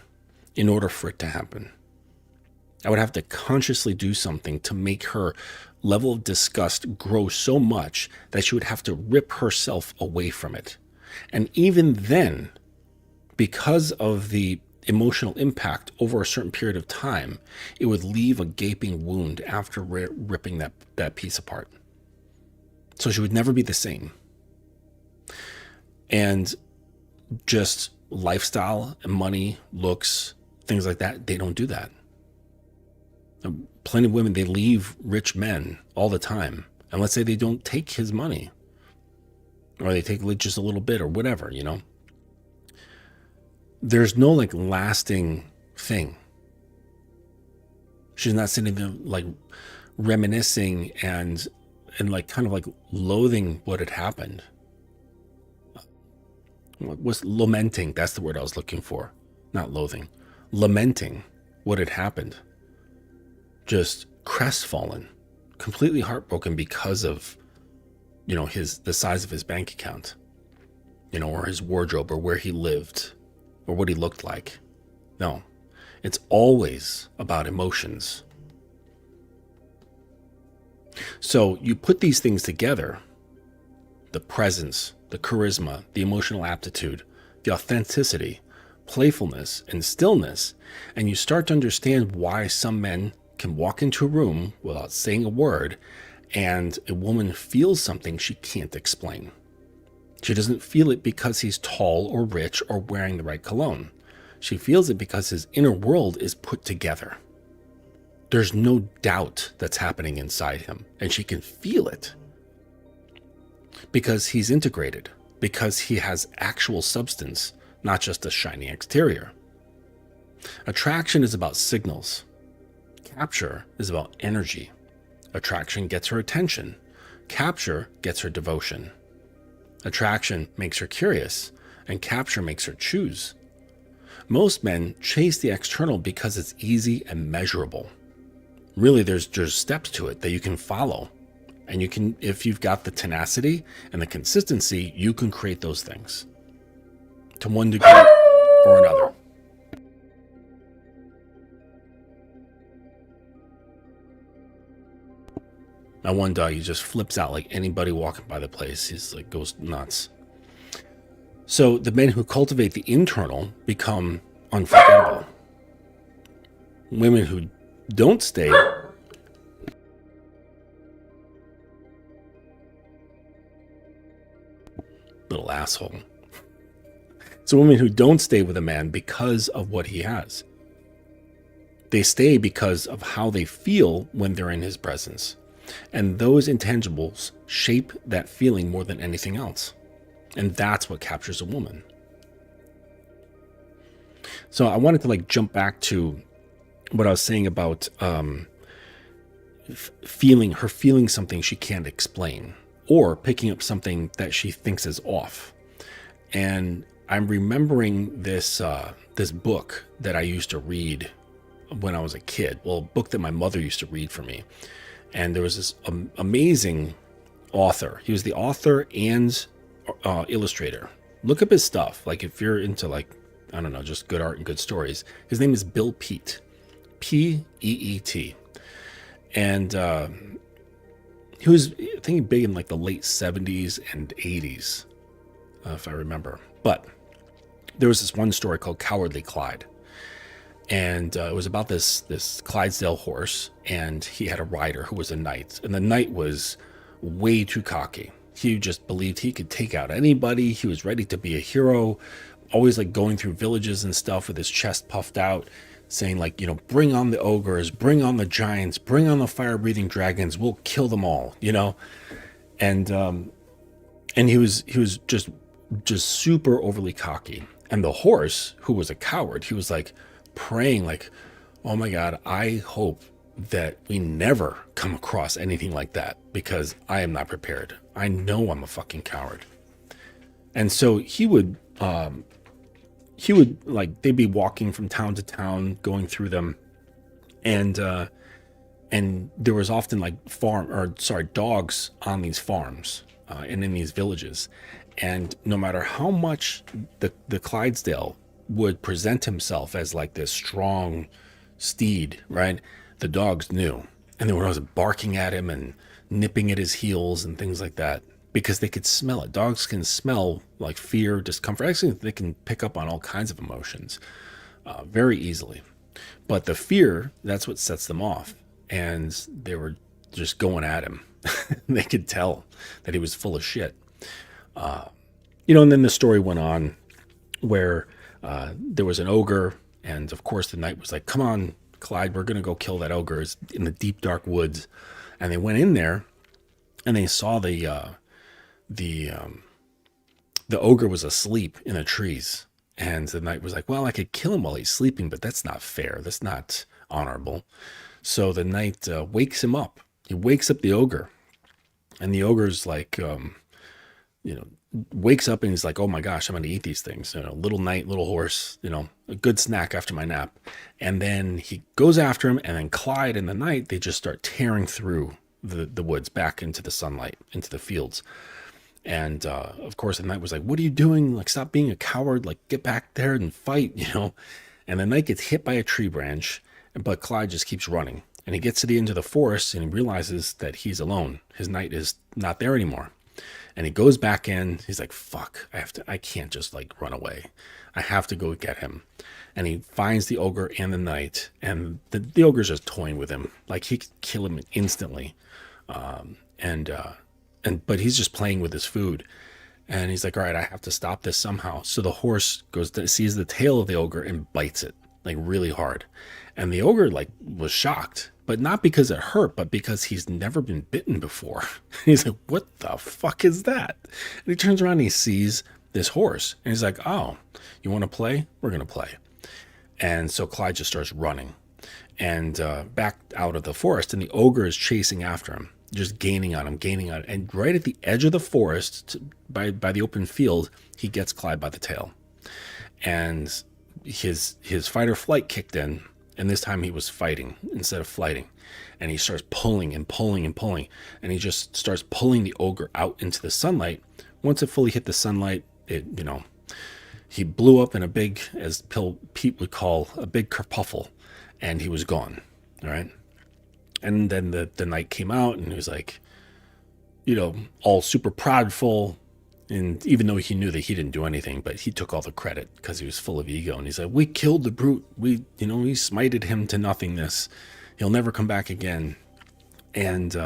in order for it to happen. I would have to consciously do something to make her level of disgust grow so much that she would have to rip herself away from it. And even then, because of the emotional impact over a certain period of time, it would leave a gaping wound after ripping that piece apart. So she would never be the same. And just lifestyle and money, looks, things like that, they don't do that. Plenty of women, they leave rich men all the time. And let's say they don't take his money, or they take just a little bit or whatever, you know. There's no like lasting thing. She's not sitting there like reminiscing and like kind of like loathing what had happened. Was lamenting, that's the word I was looking for. Not loathing. Lamenting what had happened. Just crestfallen, completely heartbroken because of, you know, the size of his bank account, you know, or his wardrobe, or where he lived, or what he looked like. No, it's always about emotions. So you put these things together, the presence, the charisma, the emotional aptitude, the authenticity, playfulness, and stillness, and you start to understand why some men can walk into a room without saying a word, and a woman feels something she can't explain. She doesn't feel it because he's tall or rich or wearing the right cologne. She feels it because his inner world is put together. There's no doubt that's happening inside him, and she can feel it because he's integrated, because he has actual substance, not just a shiny exterior. Attraction is about signals. Capture is about energy. Attraction gets her attention. Capture gets her devotion. Attraction makes her curious, and capture makes her choose. Most men chase the external because it's easy and measurable. Really, there's steps to it that you can follow. And you can, if you've got the tenacity and the consistency, you can create those things to one degree or another. My one dog, he just flips out like anybody walking by the place. He's like, goes nuts. So the men who cultivate the internal become unforgettable. Women who don't stay little asshole. So women who don't stay with a man because of what he has. They stay because of how they feel when they're in his presence. And those intangibles shape that feeling more than anything else. And that's what captures a woman. So I wanted to like jump back to what I was saying about feeling something she can't explain, or picking up something that she thinks is off. And I'm remembering this book that I used to read when I was a kid. Well, a book that my mother used to read for me. And there was this amazing author. He was the author and illustrator. Look up his stuff. Like if you're into like, I don't know, just good art and good stories. His name is Bill Peet. P-E-E-T. And he was, I think, big in like the late 70s and 80s, if I remember. But there was this one story called Cowardly Clyde. And it was about this Clydesdale horse, and he had a rider who was a knight. And the knight was way too cocky. He just believed he could take out anybody. He was ready to be a hero, always like going through villages and stuff with his chest puffed out, saying like, you know, bring on the ogres, bring on the giants, bring on the fire-breathing dragons, we'll kill them all, you know? And he was just super overly cocky. And the horse, who was a coward, he was like praying like, oh my God, I hope that we never come across anything like that, because I am not prepared. I know I'm a fucking coward. And so he would like, they'd be walking from town to town, going through them, and there was often like dogs on these farms and in these villages. And no matter how much the Clydesdale would present himself as like this strong steed, right? The dogs knew, and they were always barking at him and nipping at his heels and things like that, because they could smell it. Dogs can smell like fear, discomfort. Actually, they can pick up on all kinds of emotions very easily. But the fear, that's what sets them off. And they were just going at him. They could tell that he was full of shit. And then the story went on where there was an ogre. And of course, the knight was like, come on, Clyde, we're going to go kill that ogre. It's in the deep, dark woods. And they went in there and they saw the ogre was asleep in the trees. And the knight was like, well, I could kill him while he's sleeping, but that's not fair. That's not honorable. So the knight wakes him up. He wakes up the ogre. And the ogre's like, wakes up and he's like, oh my gosh, I'm going to eat these things. Little knight, little horse, a good snack after my nap. And then he goes after him. And then Clyde and the knight, they just start tearing through the woods back into the sunlight, into the fields. And of course, the knight was like, what are you doing? Like, stop being a coward. Like, get back there and fight, And the knight gets hit by a tree branch, but Clyde just keeps running. And he gets to the end of the forest and he realizes that he's alone. His knight is not there anymore. And he goes back in. He's like, fuck, I can't just like run away. I have to go get him. And he finds the ogre and the knight. And the ogre's just toying with him. Like, he could kill him instantly. But he's just playing with his food. And he's like, all right, I have to stop this somehow. So the horse sees the tail of the ogre and bites it like really hard. And the ogre like was shocked, but not because it hurt, but because he's never been bitten before. He's like, what the fuck is that? And he turns around and he sees this horse. And he's like, oh, you want to play? We're going to play. And so Clyde just starts running and back out of the forest. And the ogre is chasing after him, just gaining on him. And right at the edge of the forest, by the open field, he gets Clyde by the tail. And his fight or flight kicked in. And this time he was fighting instead of flighting. And he starts pulling and pulling and pulling. And he just starts pulling the ogre out into the sunlight. Once it fully hit the sunlight, he blew up in a big, as Pete would call, a big kerfuffle. And he was gone. All right. And then the knight came out and he was like, all super prideful. And even though he knew that he didn't do anything, but he took all the credit because he was full of ego. And he said, we killed the brute. We smited him to nothingness. He'll never come back again. And,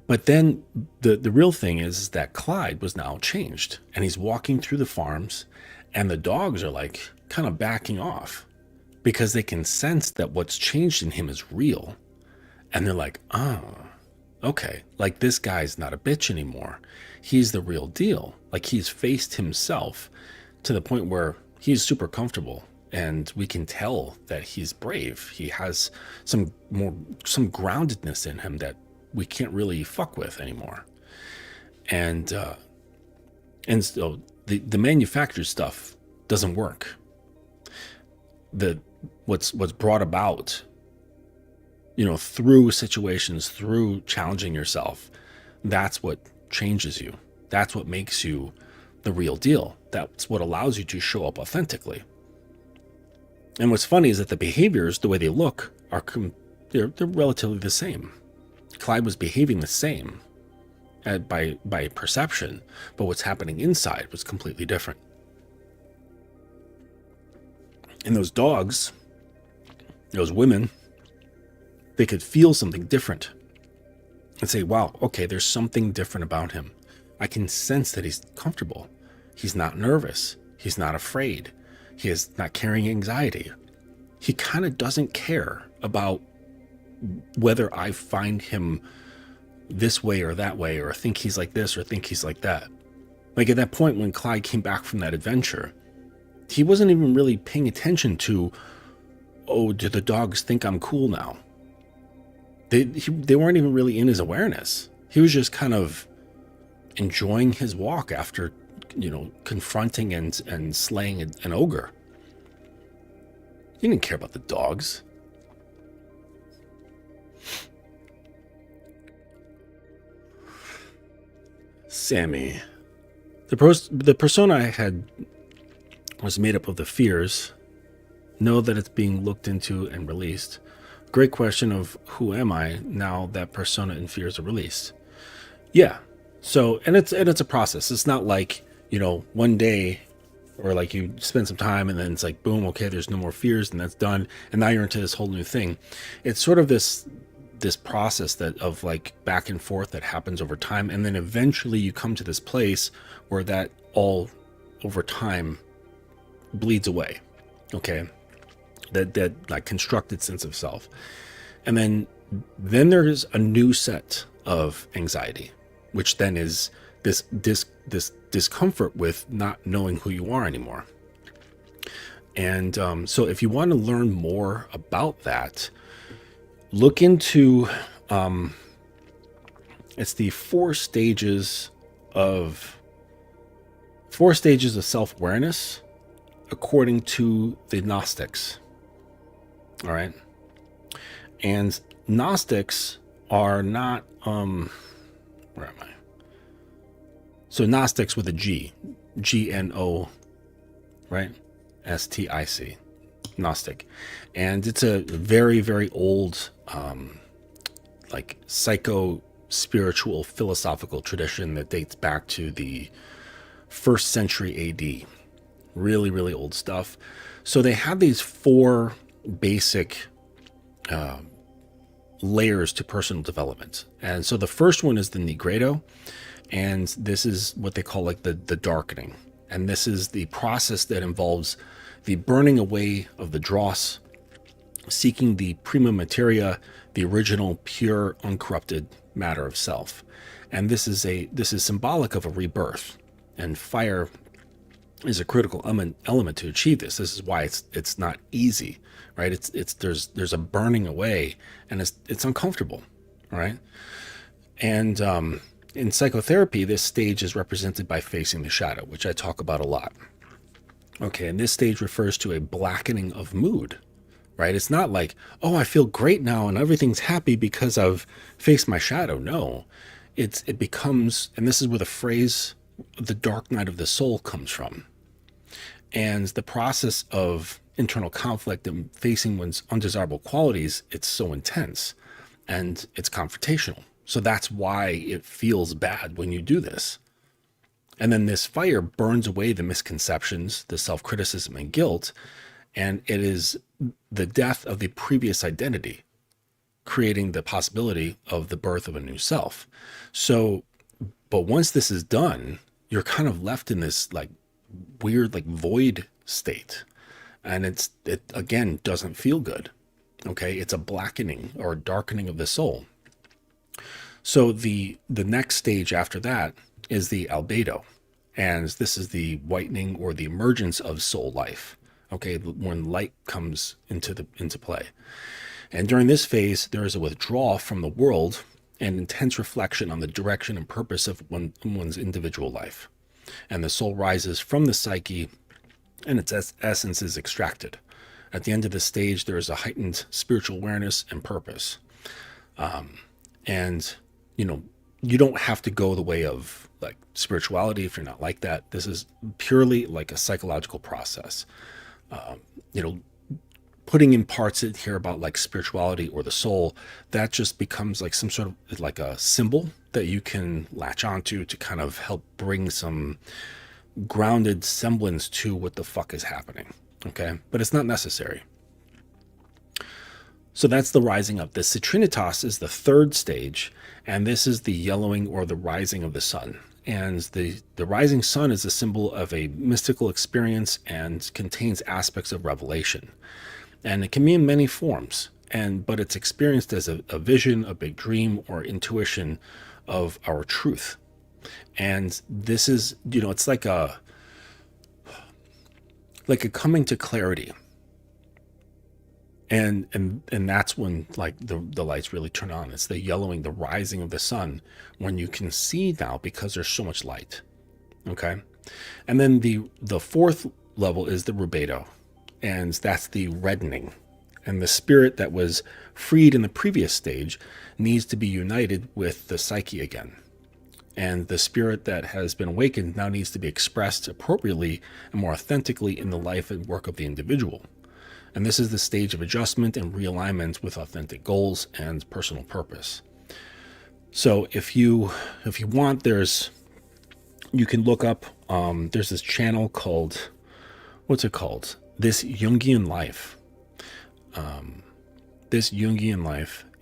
but then the real thing is that Clyde was now changed and he's walking through the farms and the dogs are like kind of backing off because they can sense that what's changed in him is real. And they're like, oh, okay. Like, this guy's not a bitch anymore. He's the real deal. Like, he's faced himself to the point where he's super comfortable and we can tell that he's brave. He has some groundedness in him that we can't really fuck with anymore. And so the manufactured stuff doesn't work. What's brought about, through situations, through challenging yourself, that's what changes you. That's what makes you the real deal. That's what allows you to show up authentically. And what's funny is that the behaviors, the way they look, they're relatively the same. Clyde was behaving the same by perception, but what's happening inside was completely different. And those dogs, those women, they could feel something different and say, wow, okay, there's something different about him. I can sense that he's comfortable. He's not nervous. He's not afraid. He is not carrying anxiety. He kind of doesn't care about whether I find him this way or that way, or think he's like this or think he's like that. Like, at that point when Clyde came back from that adventure, he wasn't even really paying attention to, oh, do the dogs think I'm cool now? they weren't even really in his awareness. He was just kind of enjoying his walk after, confronting and slaying an ogre. He didn't care about the dogs. Sammy. The persona I had was made up of the fears. Know that it's being looked into and released. Great question of who am I now that persona and fears are released? Yeah. So, and it's a process. It's not like, one day or like you spend some time and then it's like, boom, okay, there's no more fears and that's done. And now you're into this whole new thing. It's sort of this process that of like back and forth that happens over time. And then eventually you come to this place where that all over time bleeds away. Okay. That like constructed sense of self. And then there's a new set of anxiety, which then is this discomfort with not knowing who you are anymore. And so if you want to learn more about that, look into it's the four stages of self-awareness according to the Gnostics. All right. And Gnostics are not where am I? So Gnostics with a G, Gno, right? STIC, Gnostic. And it's a very, very old, like psycho-spiritual philosophical tradition that dates back to the 1st century AD. Really, really old stuff. So they have these four basic layers to personal development. And so the first one is the Nigredo. And this is what they call like the darkening. And this is the process that involves the burning away of the dross, seeking the prima materia, the original, pure, uncorrupted matter of self. And this is symbolic of a rebirth. And fire is a critical element to achieve this. This is why it's not easy, right? There's a burning away, and it's uncomfortable, right? And in psychotherapy, this stage is represented by facing the shadow, which I talk about a lot. Okay, and this stage refers to a blackening of mood, right? It's not like, oh, I feel great now and everything's happy because I've faced my shadow. No, it becomes, and this is where the phrase, the dark night of the soul comes from. And the process of internal conflict and facing one's undesirable qualities, it's so intense and it's confrontational. So that's why it feels bad when you do this. And then this fire burns away the misconceptions, the self-criticism and guilt, and it is the death of the previous identity, creating the possibility of the birth of a new self. So, but once this is done, you're kind of left in this like weird, like void state. And it again doesn't feel good. Okay. It's a blackening or darkening of the soul. So the next stage after that is the albedo. And this is the whitening or the emergence of soul life. Okay. When light comes into play. And during this phase, there is a withdrawal from the world and intense reflection on the direction and purpose of one's individual life. And the soul rises from the psyche and its essence is extracted. At the end of this stage, there is a heightened spiritual awareness and purpose. And, you don't have to go the way of like spirituality if you're not like that. This is purely like a psychological process. Putting in parts in here about like spirituality or the soul, that just becomes like some sort of like a symbol that you can latch onto to kind of help bring some grounded semblance to what the fuck is happening. Okay. But it's not necessary. So that's the rising up. The Citrinitas is the third stage, and this is the yellowing or the rising of the sun. And the rising sun is a symbol of a mystical experience and contains aspects of revelation. And it can be in many forms, but it's experienced as a vision, a big dream, or intuition of our truth. And this is, it's like a coming to clarity. And that's when like the lights really turn on. It's the yellowing, the rising of the sun, when you can see now because there's so much light. Okay. And then the fourth level is the rubedo, and that's the reddening. And the spirit that was freed in the previous stage needs to be united with the psyche again. And the spirit that has been awakened now needs to be expressed appropriately and more authentically in the life and work of the individual. And this is the stage of adjustment and realignment with authentic goals and personal purpose. So if you want, you can look up, there's this channel called, what's it called? This Jungian Life.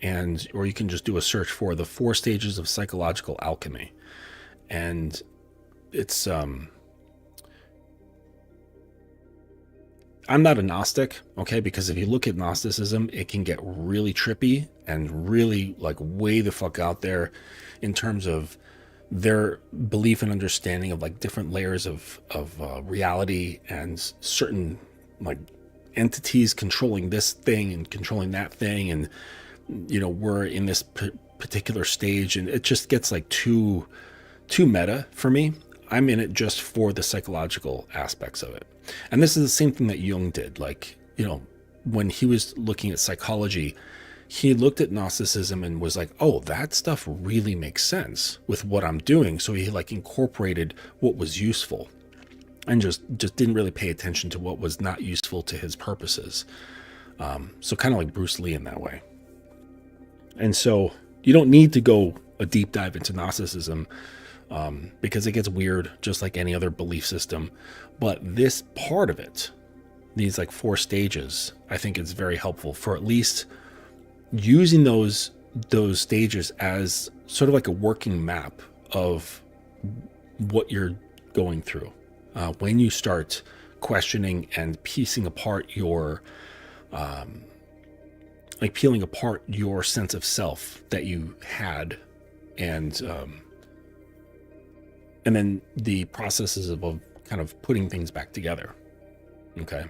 And or you can just do a search for the 4 stages of psychological alchemy. And it's I'm not a Gnostic, okay, because if you look at Gnosticism, it can get really trippy and really like way the fuck out there in terms of their belief and understanding of like different layers of reality and certain like entities controlling this thing and controlling that thing, and we're in this particular stage, and it just gets like too meta for me. I'm in it just for the psychological aspects of it. And this is the same thing that Jung did. Like, when he was looking at psychology, he looked at Gnosticism and was like, oh, that stuff really makes sense with what I'm doing. So he like incorporated what was useful and just didn't really pay attention to what was not useful to his purposes. So kind of like Bruce Lee in that way. And so you don't need to go a deep dive into Gnosticism, because it gets weird just like any other belief system. But this part of it, these like 4 stages, I think it's very helpful for at least using those stages as sort of like a working map of what you're going through. When you start questioning and piecing apart your, like peeling apart your sense of self that you had, and then the processes of kind of putting things back together. Okay.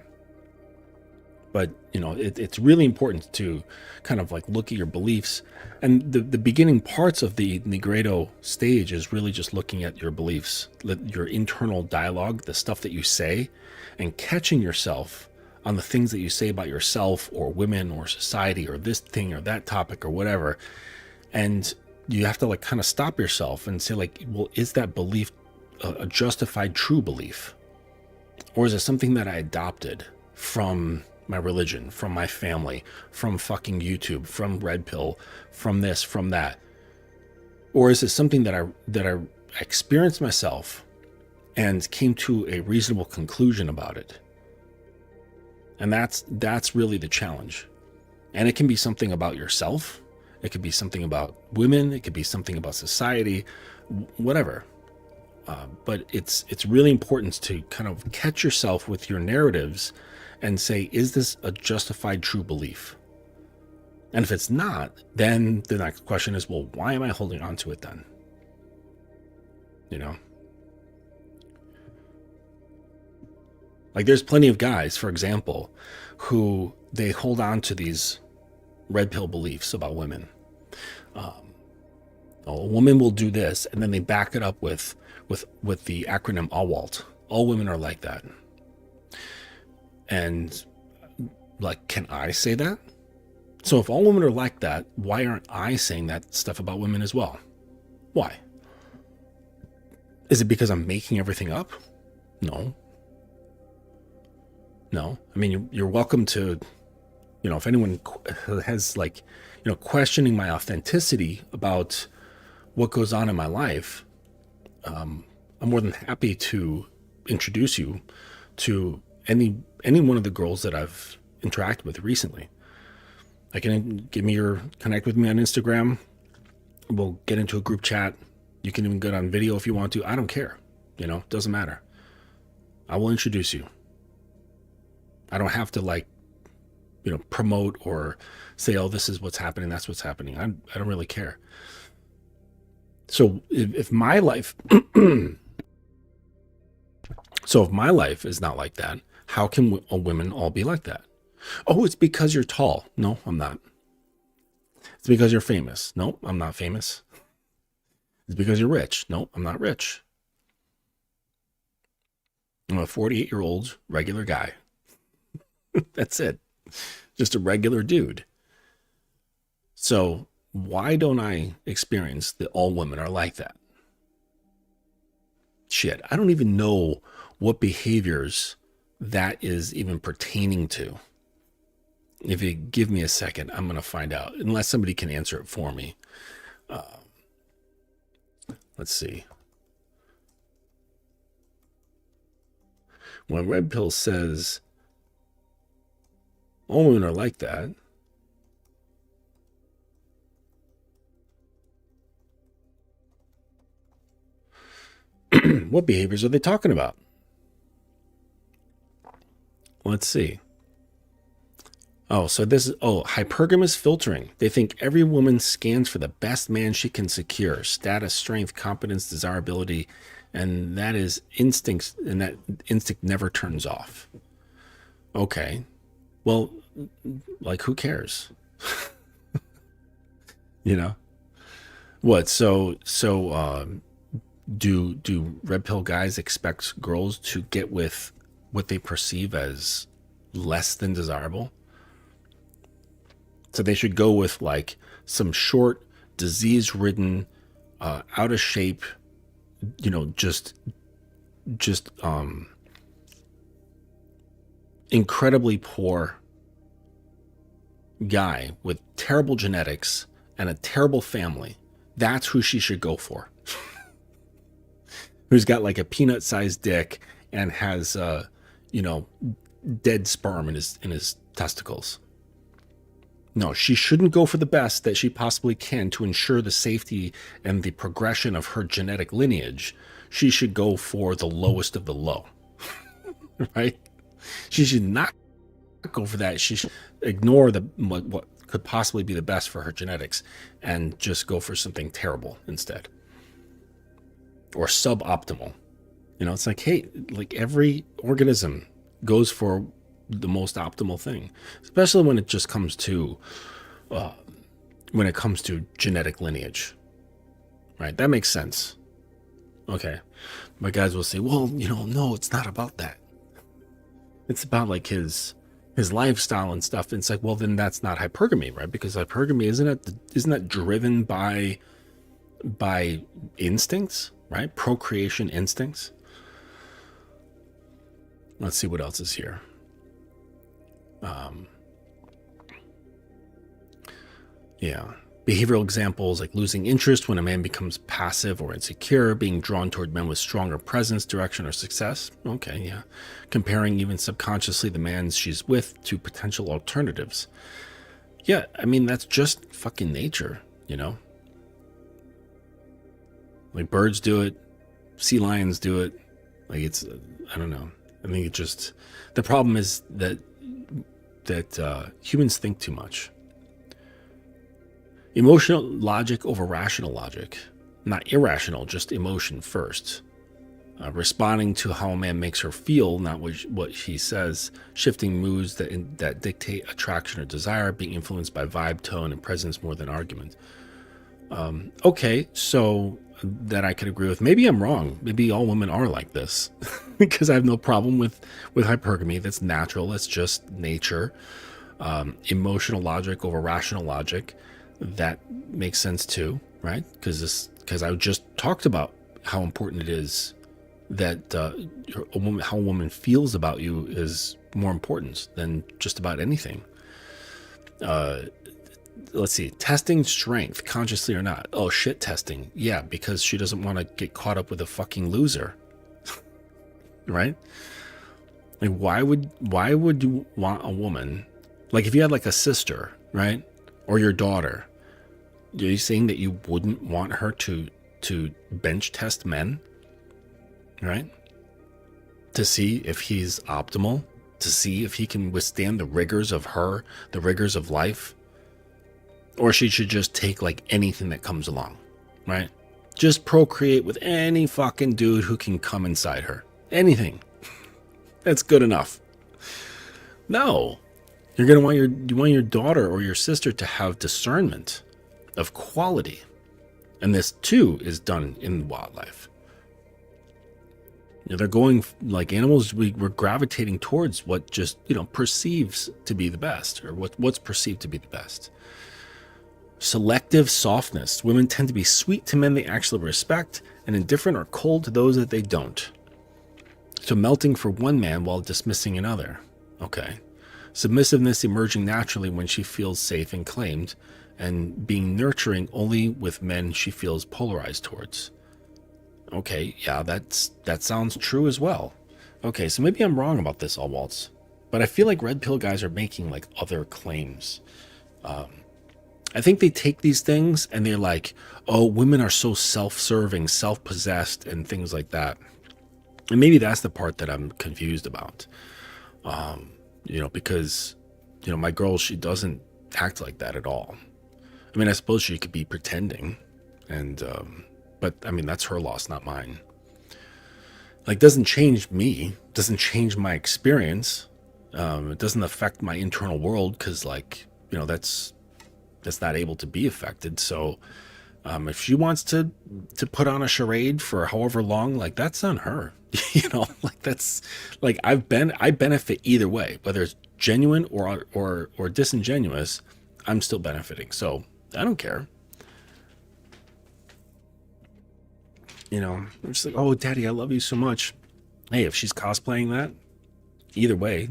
But, it's really important to kind of like look at your beliefs. And the beginning parts of the Nigredo stage is really just looking at your beliefs, your internal dialogue, the stuff that you say, and catching yourself on the things that you say about yourself or women or society or this thing or that topic or whatever. And you have to like kind of stop yourself and say like, well, is that belief a justified true belief? Or is it something that I adopted from my religion, from my family, from fucking YouTube, from Red Pill, from this, from that? Or is it something that I experienced myself and came to a reasonable conclusion about it? And that's really the challenge. And it can be something about yourself. It could be something about women. It could be something about society, whatever. But it's really important to kind of catch yourself with your narratives and say, is this a justified true belief? And if it's not, then the next question is, well, why am I holding on to it then? Like there's plenty of guys, for example, who they hold on to these red pill beliefs about women. A woman will do this, and then they back it up with the acronym AWALT. All women are like that. And like, can I say that? So if all women are like that, why aren't I saying that stuff about women as well? Why? Is it because I'm making everything up? No. I mean, you're welcome to, if anyone has like, questioning my authenticity about what goes on in my life, I'm more than happy to introduce you to any one of the girls that I've interacted with recently. I can connect with me on Instagram. We'll get into a group chat. You can even get on video if you want to. I don't care. Doesn't matter. I will introduce you. I don't have to promote or say, oh, this is what's happening, that's what's happening. I don't really care. So if my life, if my life is not like that, how can women all be like that? Oh, it's because you're tall. No, I'm not. It's because you're famous. No, I'm not famous. It's because you're rich. No, I'm not rich. I'm a 48-year-old regular guy. That's it. Just a regular dude. So why don't I experience that all women are like that? Shit, I don't even know what behaviors that is even pertaining to. If you give me a second, I'm going to find out, unless somebody can answer it for me. Let's see. When Red Pill says all women are like that, what behaviors are they talking about? Let's see. Oh, so this is, hypergamous filtering. They think every woman scans for the best man she can secure, status, strength, competence, desirability, and that is instincts, and that instinct never turns off. Okay. Well, like, who cares? You know? What? So do red pill guys expect girls to get with what they perceive as less than desirable? So they should go with like some short, disease-ridden, out of shape, just incredibly poor guy with terrible genetics and a terrible family. That's who she should go for. Who's got like a peanut-sized dick and has, dead sperm in his testicles. No, she shouldn't go for the best that she possibly can to ensure the safety and the progression of her genetic lineage. She should go for the lowest of the low, right? She should not go for that. She should ignore what could possibly be the best for her genetics and just go for something terrible instead. Or suboptimal. It's like, hey, like every organism goes for the most optimal thing, especially when it just comes to genetic lineage, right? That makes sense. Okay, my guys will say, well, no, it's not about that. It's about like his lifestyle and stuff. And it's like, well, then that's not hypergamy, right? Because hypergamy isn't that driven by instincts, right? Procreation instincts. Let's see what else is here. Behavioral examples like losing interest when a man becomes passive or insecure, being drawn toward men with stronger presence, direction, or success. Okay, yeah. Comparing even subconsciously the man she's with to potential alternatives. Yeah, I mean, that's just fucking nature, Like birds do it, sea lions do it. Like it's, I don't know. I think it just, the problem is that humans think too much. Emotional logic over rational logic. Not irrational, just emotion first. Responding to how a man makes her feel, not what he says. Shifting moods that dictate attraction or desire. Being influenced by vibe, tone, and presence more than argument. Okay, so that I could agree with. Maybe I'm wrong. Maybe all women are like this. Because I have no problem with hypergamy. That's natural. That's just nature. Emotional logic over rational logic. That makes sense too, right? Because I just talked about how important it is that how a woman feels about you is more important than just about anything. Let's see, testing strength, consciously or not. Oh, shit testing. Yeah, because she doesn't want to get caught up with a fucking loser. Right? Like, why would you want a woman, like if you had like a sister, right? Or your daughter, are you saying that you wouldn't want her to bench test men? Right? To see if he's optimal, to see if he can withstand the rigors of life. Or she should just take like anything that comes along, right? Just procreate with any fucking dude who can come inside her. Anything. That's good enough. No. You're going to want you want your daughter or your sister to have discernment of quality. And this too is done in wildlife. They're going like animals. We're gravitating towards what just, perceives to be the best, or what's perceived to be the best. Selective softness. Women tend to be sweet to men they actually respect and indifferent or cold to those that they don't. So melting for one man while dismissing another. Okay. Submissiveness emerging naturally when she feels safe and claimed, and being nurturing only with men she feels polarized towards. Okay, yeah, that sounds true as well. Okay, so maybe I'm wrong about this, All Waltz, but I feel like red pill guys are making like other claims. I think they take these things and they're like, oh, women are so self-serving, self-possessed, and things like that. And maybe that's the part that I'm confused about. Because, my girl, she doesn't act like that at all. I mean, I suppose she could be pretending, but I mean, that's her loss, not mine. Like, doesn't change me, doesn't change my experience. It doesn't affect my internal world because, that's not able to be affected. So if she wants to put on a charade for however long, like, that's on her. That's like I benefit either way, whether it's genuine or disingenuous. I'm still benefiting, so I don't care. I'm just like, oh, daddy, I love you so much. Hey, if she's cosplaying that, either way,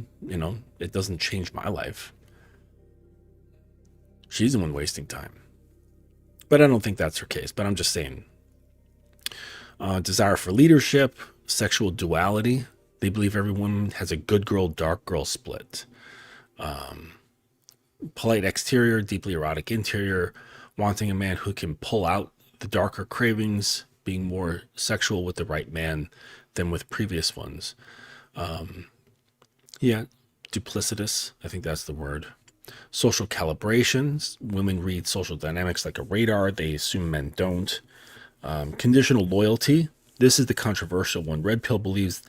it doesn't change my life. She's the one wasting time. But I don't think that's her case, but I'm just saying. Desire for leadership, sexual duality. They believe every woman has a good girl, dark girl split. Polite exterior, deeply erotic interior, wanting a man who can pull out the darker cravings, being more sexual with the right man than with previous ones. Duplicitous, I think that's the word. Social calibrations. Women read social dynamics like a radar. They assume men don't. Conditional loyalty. This is the controversial one. Red Pill believes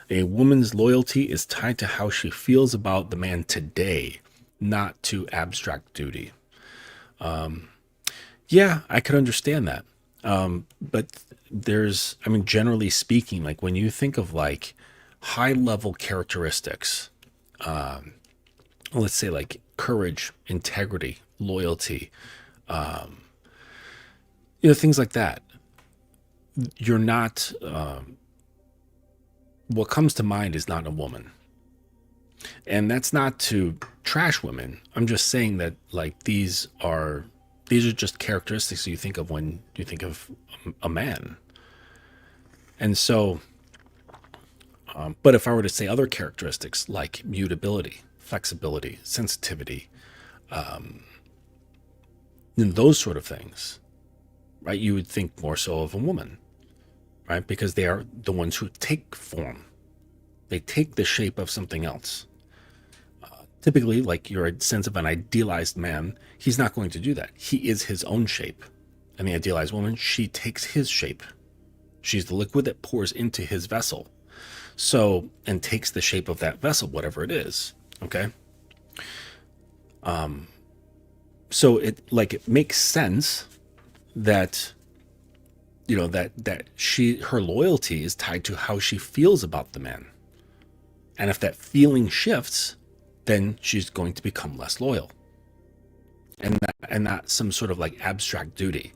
a woman's loyalty is tied to how she feels about the man today, not to abstract duty. I could understand that. But generally speaking, like when you think of like high level characteristics, let's say like courage, integrity, loyalty, things like that. You're not, what comes to mind is not a woman. And that's not to trash women. I'm just saying that like these are just characteristics you think of when you think of a man. And so, but if I were to say other characteristics like mutability, flexibility, sensitivity, those sort of things, right? You would think more so of a woman, right? Because they are the ones who take form. They take the shape of something else. Typically, like your sense of an idealized man, he's not going to do that. He is his own shape. And the idealized woman, she takes his shape. She's the liquid that pours into his vessel. So, and takes the shape of that vessel, whatever it is. Okay? So it makes sense that, her loyalty is tied to how she feels about the man. And if that feeling shifts, then she's going to become less loyal. And not some sort of like abstract duty.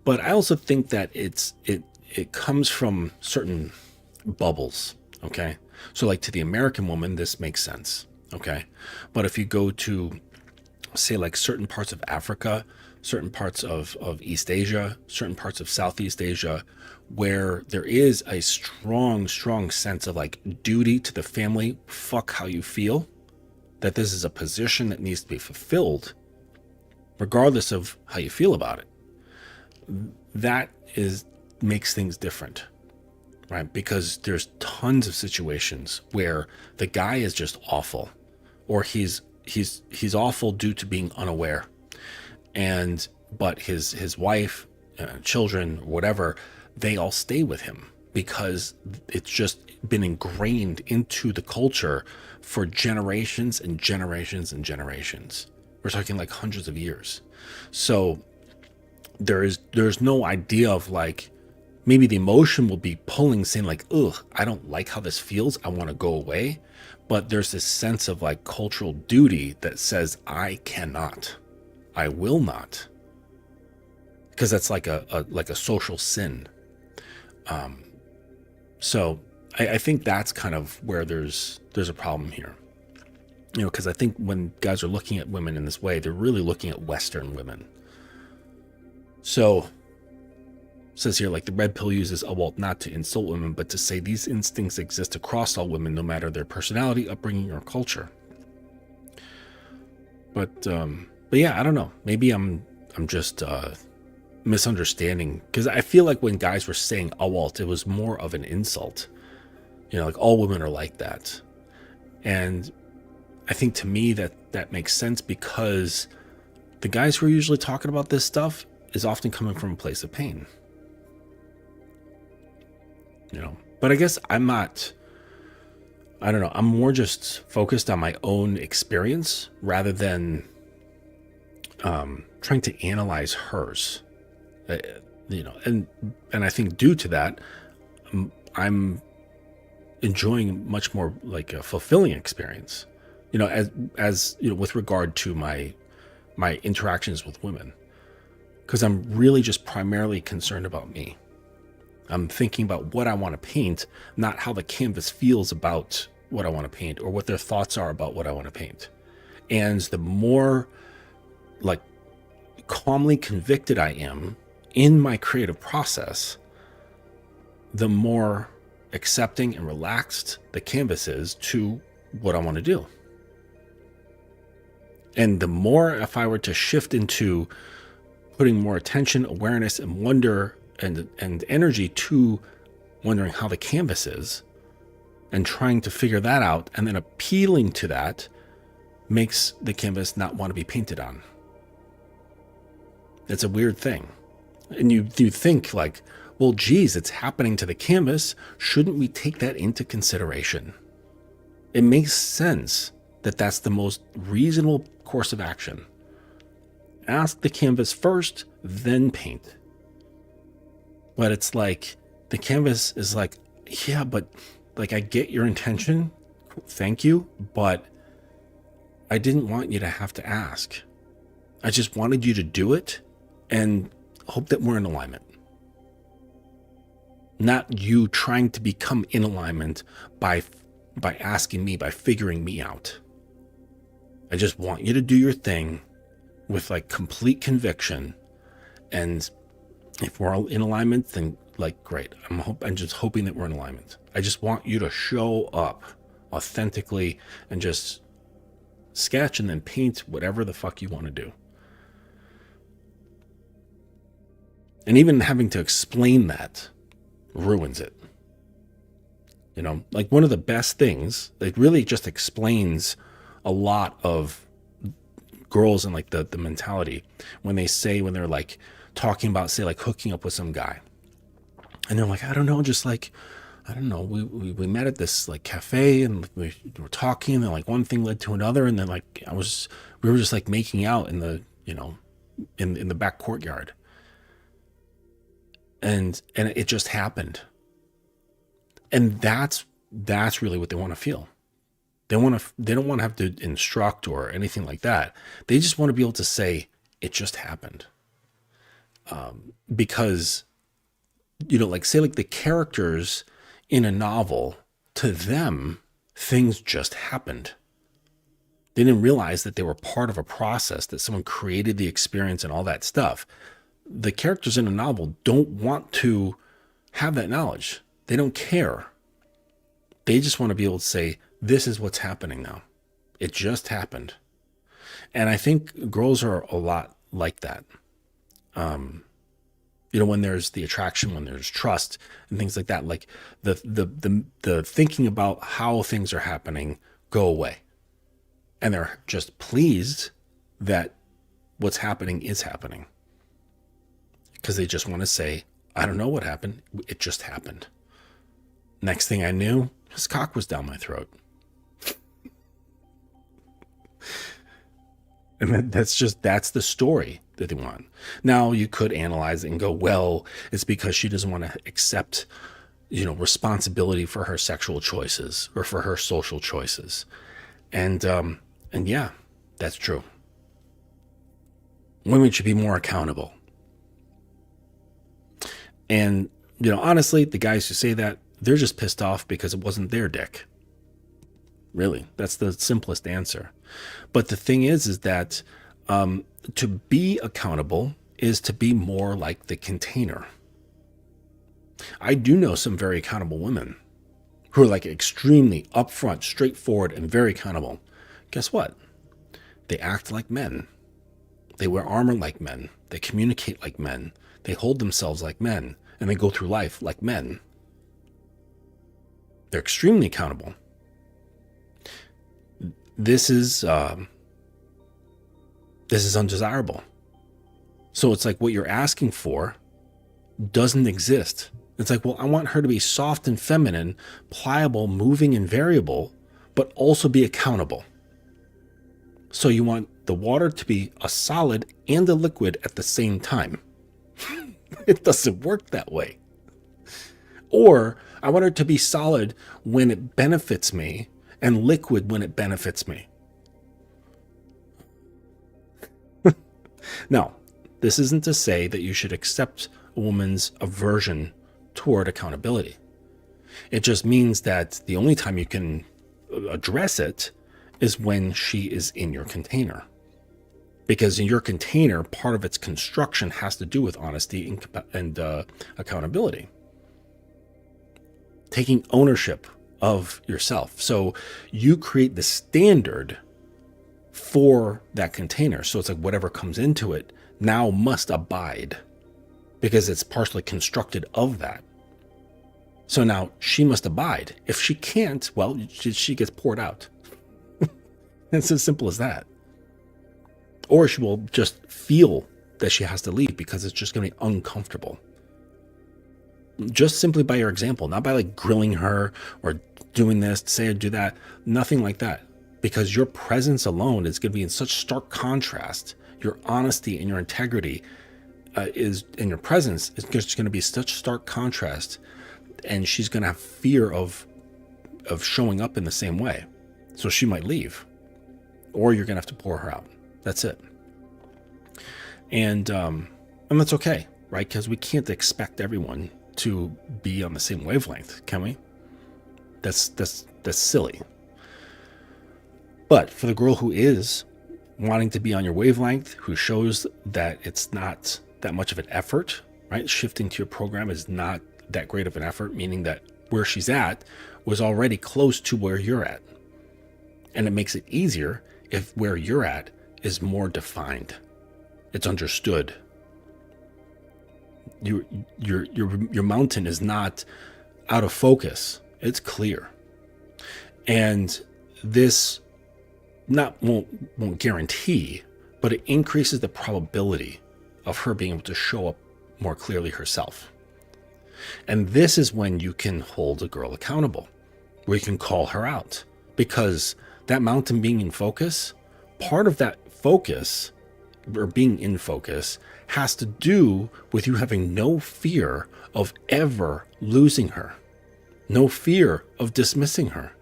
But I also think that it comes from certain bubbles, okay? So like to the American woman, this makes sense, okay? But if you go to, say, like certain parts of Africa, certain parts of East Asia, certain parts of Southeast Asia, where there is a strong sense of like duty to the family, fuck how you feel, that this is a position that needs to be fulfilled, regardless of how you feel about it. That makes things different, right? Because there's tons of situations where the guy is just awful, or he's awful due to being unaware, but his wife, children, whatever, they all stay with him because it's just been ingrained into the culture for generations and generations and generations. We're talking like hundreds of years. So there's no idea of like, maybe the emotion will be pulling, saying like, ugh, I don't like how this feels, I want to go away. But there's this sense of like cultural duty that says, I cannot, I will not, because that's like a social sin. So I think that's kind of where there's a problem here, you know, because I think when guys are looking at women in this way, they're really looking at Western women. So it says here, like, the red pill uses Awalt not to insult women, but to say these instincts exist across all women, no matter their personality, upbringing, or culture. But yeah, I don't know. Maybe I'm just misunderstanding, because I feel like when guys were saying Awalt, it was more of an insult. You know, like, all women are like that. And I think to me that makes sense, because the guys who are usually talking about this stuff is often coming from a place of pain. You know, but I guess I'm not, I don't know, I'm more just focused on my own experience rather than trying to analyze hers. You know, and I think due to that, I'm enjoying much more like a fulfilling experience, you know, as you know, with regard to my interactions with women, because I'm really just primarily concerned about me. I'm thinking about what I want to paint, not how the canvas feels about what I want to paint or what their thoughts are about what I want to paint. And the more like calmly convicted I am in my creative process, the more accepting and relaxed the canvas is to what I want to do. And the more, if I were to shift into putting more attention, awareness, and wonder and energy to wondering how the canvas is and trying to figure that out, and then appealing to that, makes the canvas not want to be painted on. It's a weird thing. And you think like, well, geez, it's happening to the canvas. Shouldn't we take that into consideration? It makes sense that that's the most reasonable course of action. Ask the canvas first, then paint. But it's like, the canvas is like, yeah, but like, I get your intention. Thank you. But I didn't want you to have to ask. I just wanted you to do it and hope that we're in alignment. Not you trying to become in alignment by asking me, by figuring me out. I just want you to do your thing with like complete conviction. And if we're all in alignment, then like, great. I'm just hoping that we're in alignment. I just want you to show up authentically and just sketch and then paint whatever the fuck you want to do. And even having to explain that ruins it. You know, like, one of the best things, it really just explains a lot of girls and like the mentality when they're like talking about, say, like hooking up with some guy, and they're like, I don't know, just like, I don't know, we met at this like cafe and we were talking, and then like one thing led to another, and then like we were just like making out in the, you know, in the back courtyard, and it just happened. And that's really what they want to feel. They don't want to have to instruct or anything like that. They just want to be able to say, it just happened. Because, you know, like, say, like the characters in a novel, to them, things just happened. They didn't realize that they were part of a process, that someone created the experience and all that stuff. The characters in a novel don't want to have that knowledge. They don't care. They just want to be able to say, this is what's happening now. It just happened. And I think girls are a lot like that. You know, when there's the attraction, when there's trust and things like that, like the thinking about how things are happening go away. And they're just pleased that what's happening is happening. Because they just want to say, I don't know what happened. It just happened. Next thing I knew, his cock was down my throat. And that's the story that they want. Now you could analyze it and go, well, it's because she doesn't want to accept, responsibility for her sexual choices or for her social choices. And yeah, that's true. Women should be more accountable. And, honestly, the guys who say that, they're just pissed off because it wasn't their dick. Really, that's the simplest answer. But the thing is that to be accountable is to be more like the container. I do know some very accountable women who are like extremely upfront, straightforward, and very accountable. Guess what? They act like men. They wear armor like men. They communicate like men. They hold themselves like men. And they go through life like men. They're extremely accountable. This is undesirable. So it's like what you're asking for doesn't exist. It's like, well, I want her to be soft and feminine, pliable, moving and variable, but also be accountable. So you want the water to be a solid and a liquid at the same time. It doesn't work that way. Or I want her to be solid when it benefits me and liquid when it benefits me. Now, this isn't to say that you should accept a woman's aversion toward accountability. It just means that the only time you can address it is when she is in your container. Because in your container, part of its construction has to do with honesty and accountability. Taking ownership of yourself. So you create the standard for that container. So it's like whatever comes into it now must abide because it's partially constructed of that. So now she must abide. If she can't, well, she gets poured out. It's as simple as that. Or she will just feel that she has to leave because it's just going to be uncomfortable. Just simply by your example, not by like grilling her or doing this, say or do that, nothing like that. Because your presence alone is going to be in such stark contrast. Your honesty and your integrity in your presence is just going to be such stark contrast. And she's going to have fear of showing up in the same way. So she might leave. Or you're going to have to pour her out. That's it. And that's okay, right? Because we can't expect everyone to be on the same wavelength, can we? That's silly. But for the girl who is wanting to be on your wavelength, who shows that it's not that much of an effort, right? Shifting to your program is not that great of an effort, meaning that where she's at was already close to where you're at. And it makes it easier if where you're at is more defined. It's understood. Your mountain is not out of focus. It's clear. And this won't guarantee, but it increases the probability of her being able to show up more clearly herself. And this is when you can hold a girl accountable, where you can call her out, because that mountain being in focus, part of that focus or being in focus has to do with you having no fear of ever losing her, no fear of dismissing her.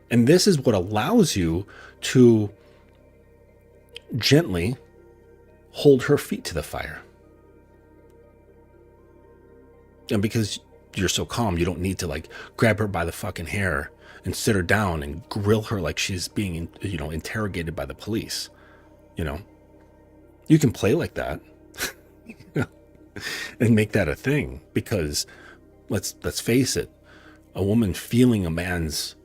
And this is what allows you to gently hold her feet to the fire. And because you're so calm, you don't need to like grab her by the fucking hair and sit her down and grill her like she's being, interrogated by the police. You can play like that and make that a thing, because let's face it, a woman feeling a man's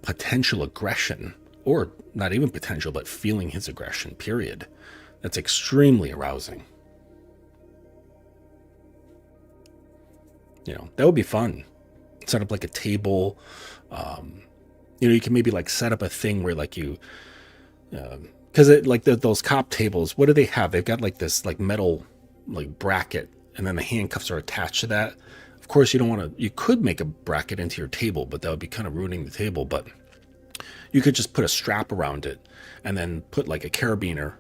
potential aggression, or not even potential, but feeling his aggression, period, that's extremely arousing. That would be fun. Set up like a table. You can maybe like set up a thing where like you, because those cop tables, what do they have? They've got like this like metal like bracket, and then the handcuffs are attached to that. course, you don't want to, you could make a bracket into your table, but that would be kind of ruining the table. But you could just put a strap around it and then put like a carabiner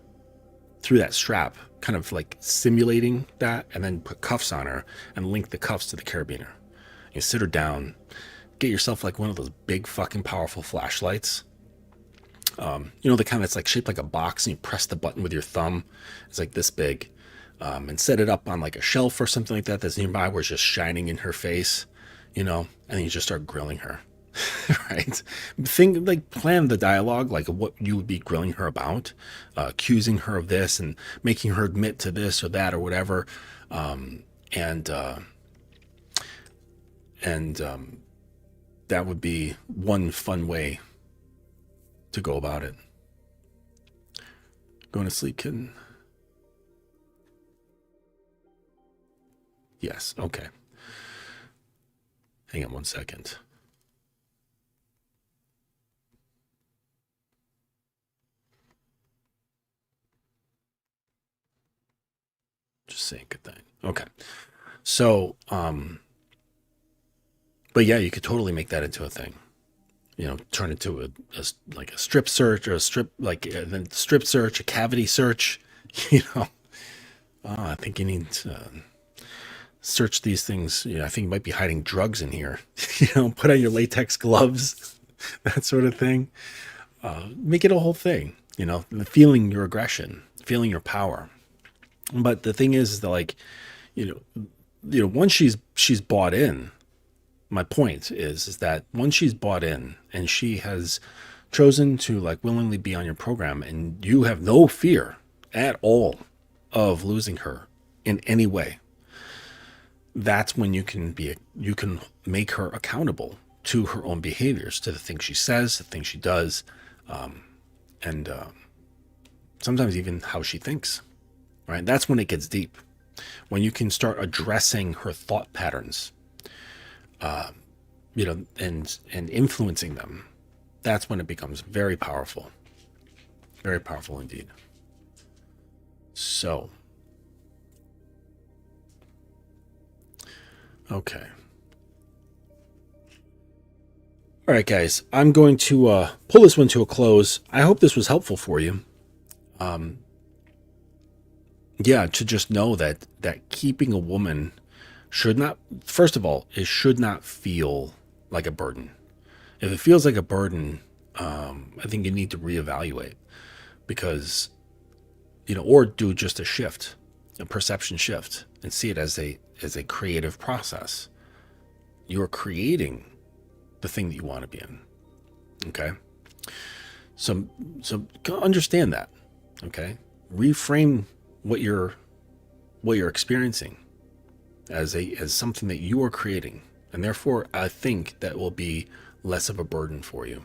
through that strap, kind of like simulating that, and then put cuffs on her and link the cuffs to the carabiner. You sit her down, get yourself like one of those big fucking powerful flashlights. You know, the kind that's like shaped like a box, and you press the button with your thumb. It's like this big. And set it up on like a shelf or something like that that's nearby, where it's just shining in her face, you know, and then you just start grilling her. Right? Think, like, plan the dialogue, like what you would be grilling her about, accusing her of this and making her admit to this or that or whatever. And that would be one fun way to go about it. Going to sleep, kitten? Yes, okay. Hang on one second. Just saying good thing. Okay. So, but yeah, you could totally make that into a thing. You know, turn it to like a strip search, or a strip, like then strip search, a cavity search. You know, I think you need to search these things. You know, I think you might be hiding drugs in here. You know, put on your latex gloves, that sort of thing. Make it a whole thing. You know, feeling your aggression, feeling your power. But the thing is that, like, you know, once she's bought in. My point is that once she's bought in and she has chosen to like willingly be on your program, and you have no fear at all of losing her in any way, that's when you can make her accountable to her own behaviors, to the things she says, the things she does, and sometimes even how she thinks. Right? That's when it gets deep. When you can start addressing her thought patterns, you know, and influencing them, that's when it becomes very powerful indeed. So, okay. All right, guys, I'm going to pull this one to a close. I hope this was helpful for you. Yeah, to just know that keeping a woman should not, first of all, it should not feel like a burden. If it feels like a burden, I think you need to reevaluate, because, you know, or do just a shift, a perception shift, and see it as a creative process. You're creating the thing that you want to be in. Okay. So understand that. Okay. Reframe what you're experiencing as something that you are creating, and therefore I think that will be less of a burden for you.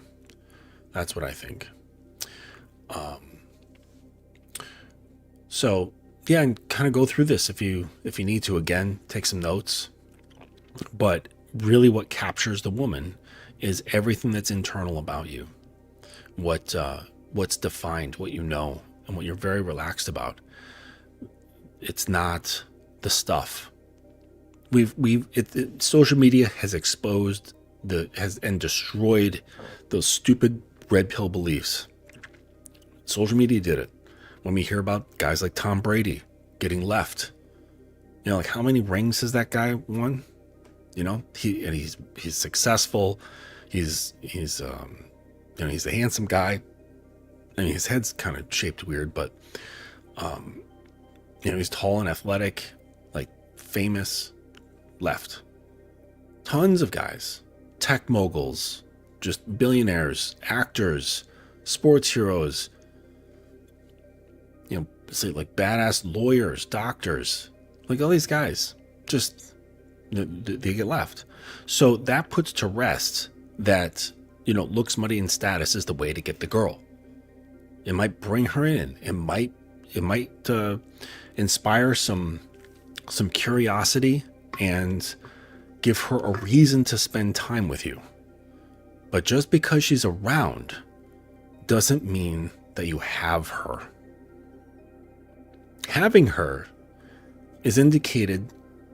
That's what I think. So yeah, and kind of go through this if you need to. Again, take some notes. But really, what captures the woman is everything that's internal about you, what's defined, what you know, and what you're very relaxed about. It's not the stuff. Social media has exposed and destroyed those stupid red pill beliefs. Social media did it. When we hear about guys like Tom Brady getting left, you know, like, how many rings has that guy won? You know, he's successful. He's you know, he's a handsome guy. I mean, his head's kind of shaped weird, but you know, he's tall and athletic, like famous, left. Tons of guys, tech moguls, just billionaires, actors, sports heroes, you know, say like badass lawyers, doctors, like all these guys, just, they get left. So that puts to rest that, you know, looks, money, and status is the way to get the girl. It might bring her in. It might inspire some curiosity and give her a reason to spend time with you. But just because she's around doesn't mean that you have her. Having her is indicated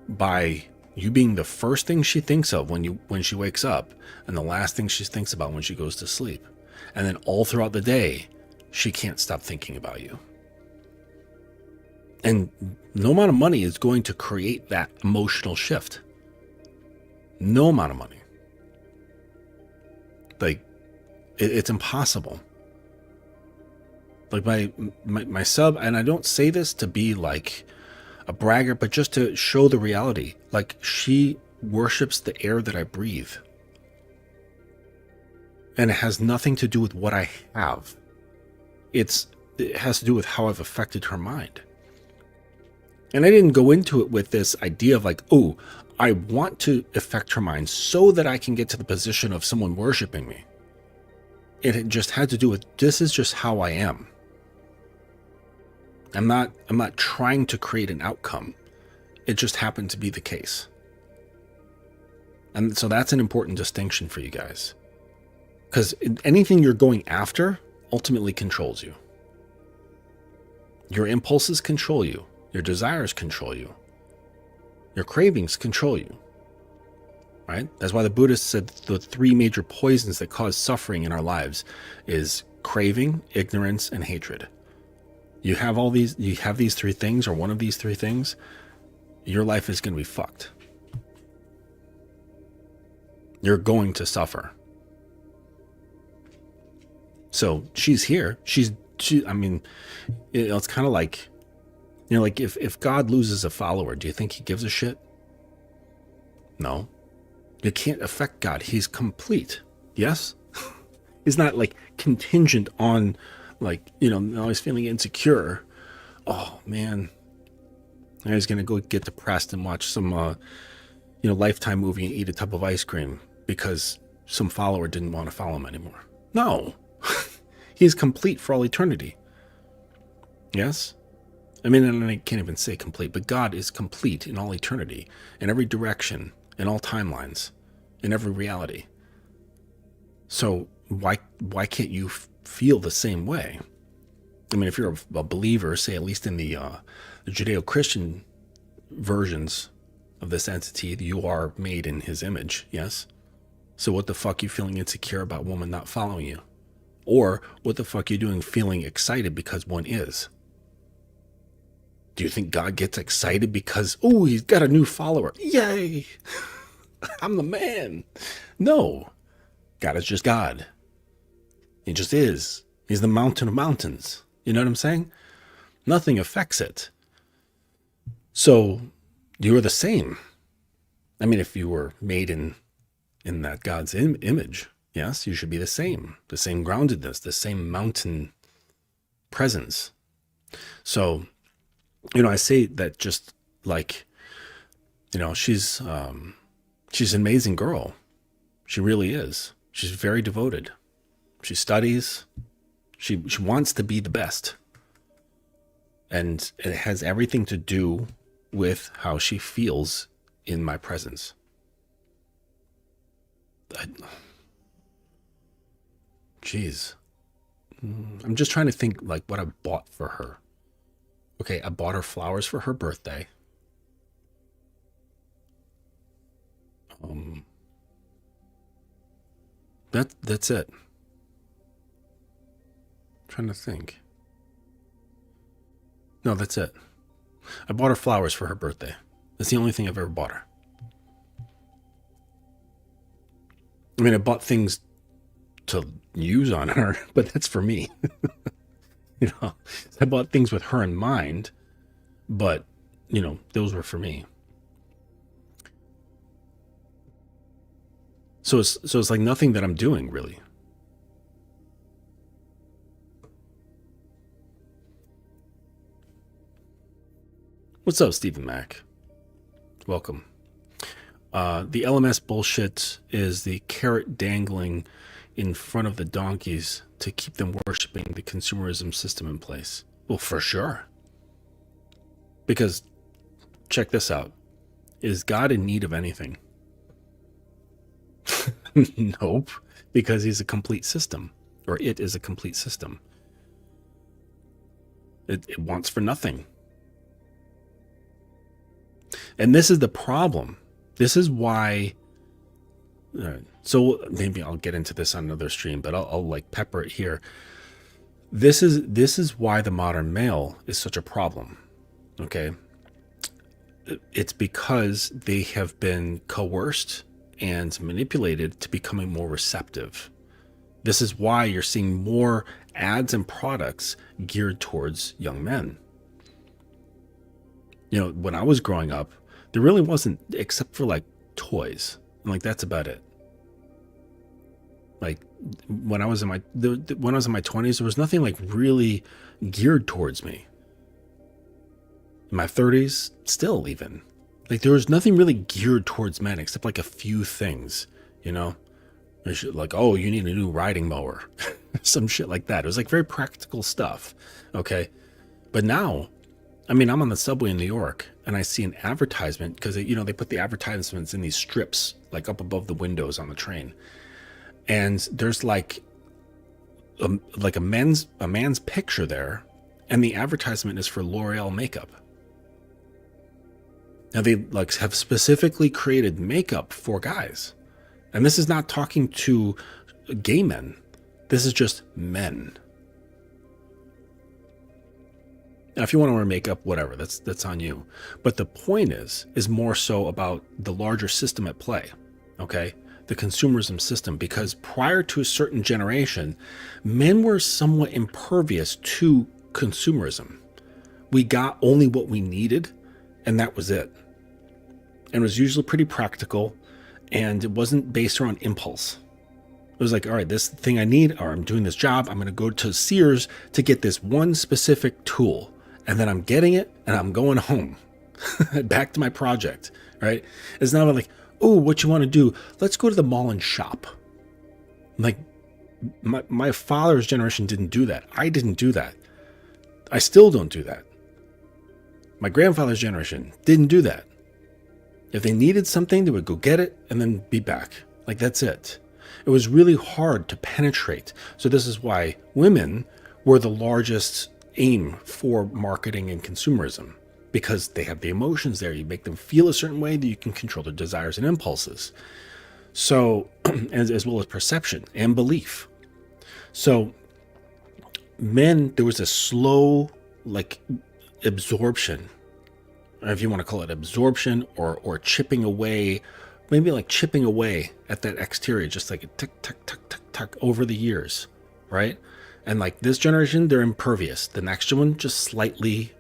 by You being the first thing she thinks of when she wakes up, and the last thing she thinks about when she goes to sleep. And then all throughout the day, she can't stop thinking about you. And no amount of money is going to create that emotional shift. No amount of money. Like, it's impossible. Like my sub, and I don't say this to be like a bragger, but just to show the reality. Like, she worships the air that I breathe. And it has nothing to do with what I have. It has to do with how I've affected her mind. And I didn't go into it with this idea of like, oh, I want to affect her mind so that I can get to the position of someone worshiping me. It just had to do with, this is just how I am. I'm not trying to create an outcome. It just happened to be the case. And so that's an important distinction for you guys. Because anything you're going after ultimately controls you. Your impulses control you. Your desires control you. Your cravings control you. Right? That's why the Buddhists said the three major poisons that cause suffering in our lives is craving, ignorance, and hatred. You have these three things, or one of these three things, your life is going to be fucked. You're going to suffer. So she's here. I mean, it's kind of like, like if God loses a follower, do you think he gives a shit? No. You can't affect God. He's complete. Yes? He's not like contingent on, like, now he's feeling insecure. Oh, man. Now he's going to go get depressed and watch some, Lifetime movie and eat a tub of ice cream because some follower didn't want to follow him anymore. No. He's complete for all eternity. Yes? I mean, and I can't even say complete, but God is complete in all eternity, in every direction, in all timelines, in every reality. So why can't you feel the same way? I mean, if you're a believer, say at least in the Judeo-Christian versions of this entity, you are made in his image, yes? So what the fuck you feeling insecure about woman not following you? Or what the fuck you doing feeling excited because one is? Do you think God gets excited because, oh, he's got a new follower? Yay! I'm the man. No. God is just God. He just is. He's the mountain of mountains. You know what I'm saying? Nothing affects it. So you're the same. I mean, if you were made in that God's image, yes, you should be the same groundedness, the same mountain presence. So, I say that just like, she's an amazing girl. She really is. She's very devoted. She studies. She wants to be the best. And it has everything to do with how she feels in my presence. Jeez. I'm just trying to think like what I bought for her. Okay, I bought her flowers for her birthday. That's it. Trying to think. No, that's it. I bought her flowers for her birthday. That's the only thing I've ever bought her. I mean, I bought things to use on her, but that's for me. I bought things with her in mind, but those were for me. So it's like nothing that I'm doing really. What's up, Stephen Mack? Welcome. The LMS bullshit is the carrot dangling in front of the donkeys to keep them worshiping the consumerism system in place. Well, for sure. Because, check this out. Is God in need of anything? Nope. Because he's a complete system. Or it is a complete system. It wants for nothing. And this is the problem. This is why. So maybe I'll get into this on another stream, but I'll like pepper it here. This is why the modern male is such a problem. Okay, it's because they have been coerced and manipulated to becoming more receptive. This is why you're seeing more ads and products geared towards young men. You know, when I was growing up, there really wasn't, except for like toys, and like that's about it. Like when I was in my 20s, there was nothing like really geared towards me. In my 30s, still even, like there was nothing really geared towards men except like a few things, you know, like, oh, you need a new riding mower, some shit like that. It was like very practical stuff. Okay. But now, I mean, I'm on the subway in New York and I see an advertisement because, you know, they put the advertisements in these strips like up above the windows on the train. And there's like a man's picture there, and the advertisement is for L'Oreal makeup. Now they like have specifically created makeup for guys. And this is not talking to gay men. This is just men. Now, if you want to wear makeup, whatever, that's on you. But the point is more so about the larger system at play. Okay? The consumerism system, because prior to a certain generation, men were somewhat impervious to consumerism. We got only what we needed, and that was it. And it was usually pretty practical, and it wasn't based around impulse. It was like, all right, this thing I need, or I'm doing this job, I'm going to go to Sears to get this one specific tool, and then I'm getting it, and I'm going home, back to my project, right? It's not like, oh, what you want to do? Let's go to the mall and shop. Like, my father's generation didn't do that. I didn't do that. I still don't do that. My grandfather's generation didn't do that. If they needed something, they would go get it and then be back. Like, that's it. It was really hard to penetrate. So this is why women were the largest aim for marketing and consumerism, because they have the emotions there. You make them feel a certain way that you can control their desires and impulses. So, as well as perception and belief. So men, there was a slow, like, absorption, or if you want to call it absorption, or chipping away, maybe like chipping away at that exterior, just like a tick, tick, tick, tick, tick over the years, right? And like this generation, they're impervious. The next one, just slightly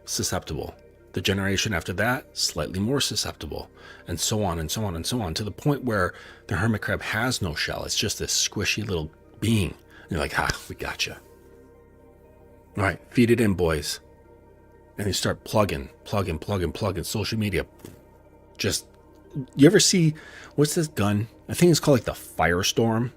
susceptible. The generation after that, slightly more susceptible, and so on and so on and so on, to the point where the hermit crab has no shell. It's just this squishy little being. And you're like, we gotcha. All right, feed it in, boys. And you start plugging social media. Just, you ever see, what's this gun? I think it's called like the Firestorm.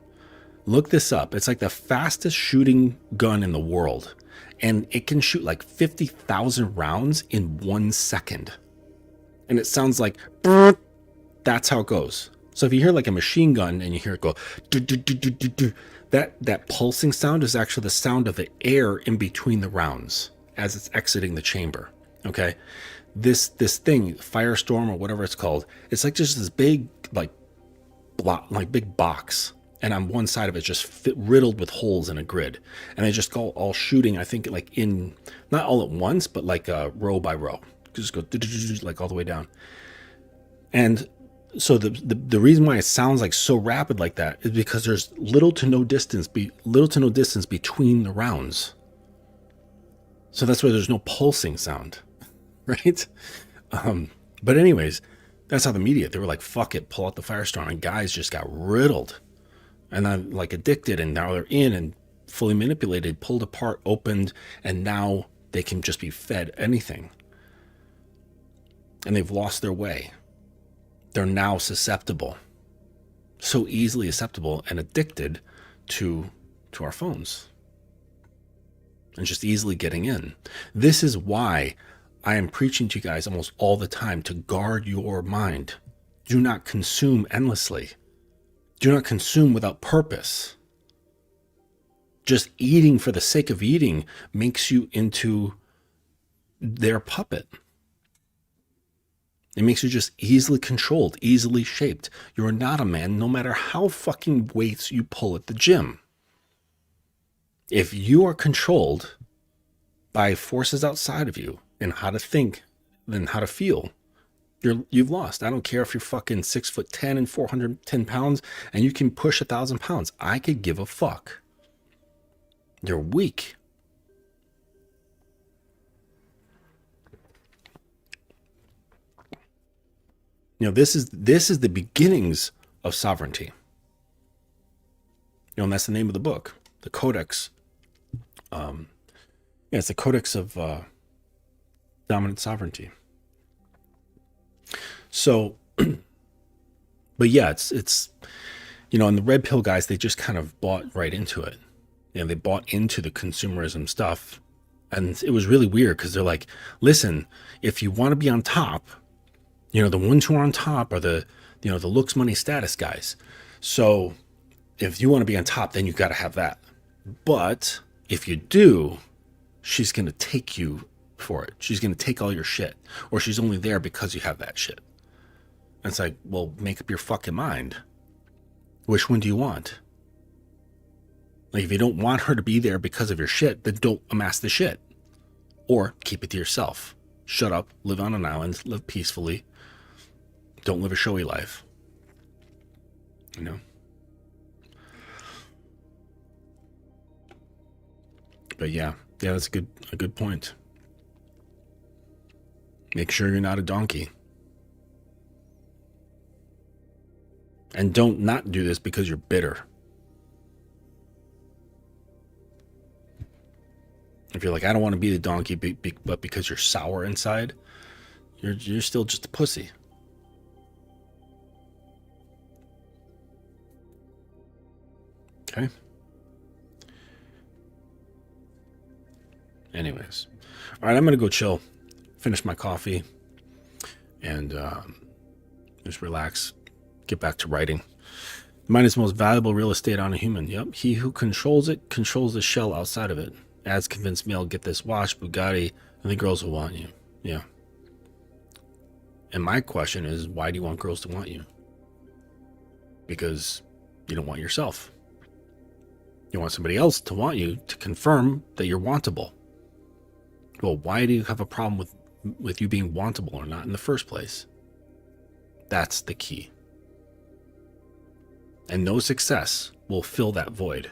Look this up. It's like the fastest shooting gun in the world. And it can shoot like 50,000 rounds in 1 second. And it sounds like, that's how it goes. So if you hear like a machine gun and you hear it go, that pulsing sound is actually the sound of the air in between the rounds as it's exiting the chamber. Okay. This thing, Firestorm or whatever it's called, it's like just this big, like big box. And on one side of it, just riddled with holes in a grid. And they just go all shooting, I think, like in, not all at once, but like row by row. Just go like all the way down. And so the reason why it sounds like so rapid like that is because there's little to no distance between the rounds. So that's why there's no pulsing sound, right? But anyways, that's how the media, they were like, fuck it, pull out the Firestorm. And guys just got riddled. And I'm like addicted, and now they're in and fully manipulated, pulled apart, opened, and now they can just be fed anything. And they've lost their way. They're now susceptible, so easily susceptible and addicted to our phones, and just easily getting in. This is why I am preaching to you guys almost all the time to guard your mind. Do not consume endlessly. Do not consume without purpose. Just eating for the sake of eating makes you into their puppet. It makes you just easily controlled, easily shaped. You're not a man no matter how fucking weights you pull at the gym. If you are controlled by forces outside of you and how to think and how to feel, you've lost. I don't care if you're fucking 6'10" and 410 pounds and you can push 1,000 pounds. I could give a fuck. You're weak. This is the beginnings of sovereignty. And that's the name of the book, the Codex. It's the Codex of Dominant Sovereignty. So, but yeah, it's and the red pill guys, they just kind of bought right into it. They bought into the consumerism stuff, and it was really weird because they're like, listen, if you want to be on top, the ones who are on top are the looks, money, status guys. So if you want to be on top, then you got to have that. But if you do, she's going to take you for it. She's going to take all your shit, or she's only there because you have that shit. And it's like, well, make up your fucking mind. Which one do you want? Like, if you don't want her to be there because of your shit, then don't amass the shit. Or keep it to yourself. Shut up, live on an island, live peacefully. Don't live a showy life. But yeah, that's a good point. Make sure you're not a donkey. And don't not do this because you're bitter. If you're like, I don't want to be the donkey, but because you're sour inside, you're still just a pussy. Okay. Anyways, all right, I'm gonna go chill, finish my coffee, and just relax, get back to writing. The mind is the most valuable real estate on a human. Yep, he who controls it controls the shell outside of it. Ads convince me I'll get this watch, Bugatti, and the girls will want you. Yeah. And my question is, why do you want girls to want you? Because you don't want yourself. You want somebody else to want you to confirm that you're wantable. Well, why do you have a problem with you being wantable or not in the first place? That's the key. And no success will fill that void.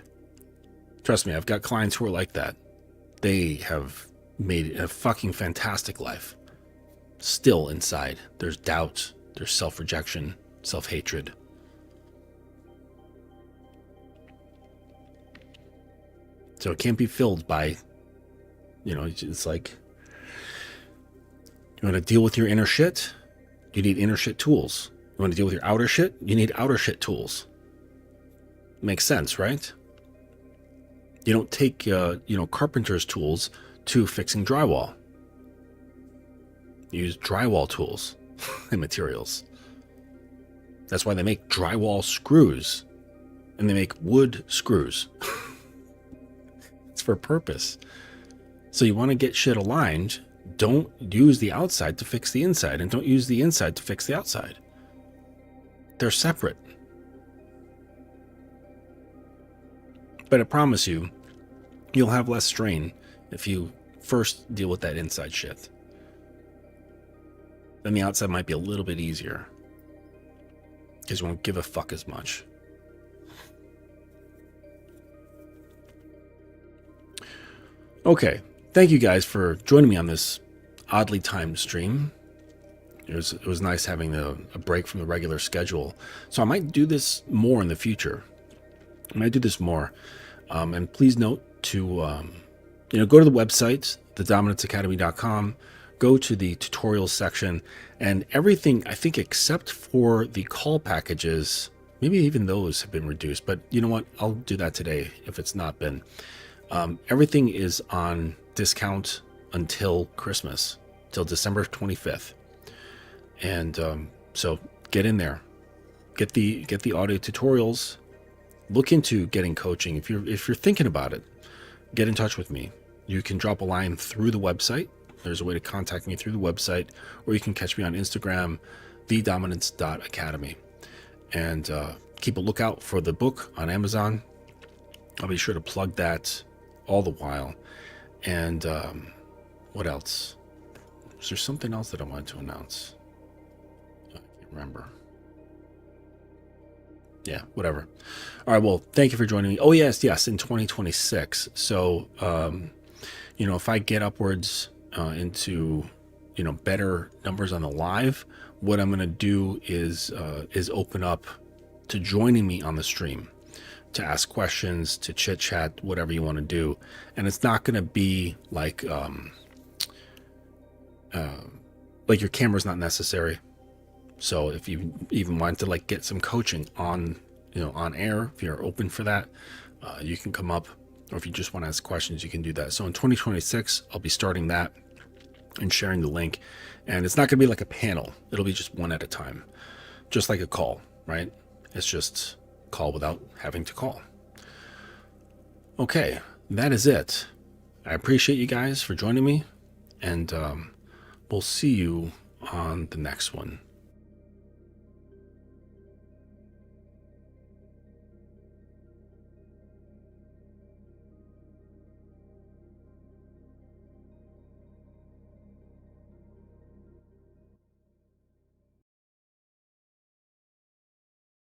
Trust me, I've got clients who are like that. They have made a fucking fantastic life. Still inside, there's doubt, there's self-rejection, self-hatred. So it can't be filled by, it's like, you want to deal with your inner shit? You need inner shit tools. You want to deal with your outer shit? You need outer shit tools. Makes sense, right? You don't take, carpenter's tools to fixing drywall. You use drywall tools and materials. That's why they make drywall screws and they make wood screws. It's for a purpose. So you want to get shit aligned. Don't use the outside to fix the inside, and don't use the inside to fix the outside. They're separate. But I promise you, you'll have less strain if you first deal with that inside shit. Then the outside might be a little bit easier, because you won't give a fuck as much. Okay, thank you guys for joining me on this oddly timed stream. It was nice having a break from the regular schedule. So I might do this more in the future. And please note to go to the website, thedominance.academy.com. Go to the tutorials section, and everything, I think, except for the call packages, maybe even those have been reduced. But you know what? I'll do that today if it's not been. Everything is on discount until Christmas, till December 25th. And so get in there, get the audio tutorials, look into getting coaching. If you're thinking about it, get in touch with me. You can drop a line through the website, there's a way to contact me through the website, or you can catch me on Instagram, thedominance.academy. And keep a lookout for the book on Amazon. I'll be sure to plug that all the while. And what else? Is there something else that I wanted to announce? I can't remember. Yeah, whatever. All right, well, thank you for joining me. Oh, yes, in 2026. So, if I get upwards into, better numbers on the live, what I'm going to do is open up to joining me on the stream, to ask questions, to chit chat, whatever you want to do. And it's not going to be like your camera's not necessary. So if you even want to like get some coaching on air, if you're open for that, you can come up. Or if you just want to ask questions, you can do that. So in 2026, I'll be starting that and sharing the link. And it's not going to be like a panel. It'll be just one at a time, just like a call, right? It's just call without having to call. Okay, that is it. I appreciate you guys for joining me, and we'll see you on the next one.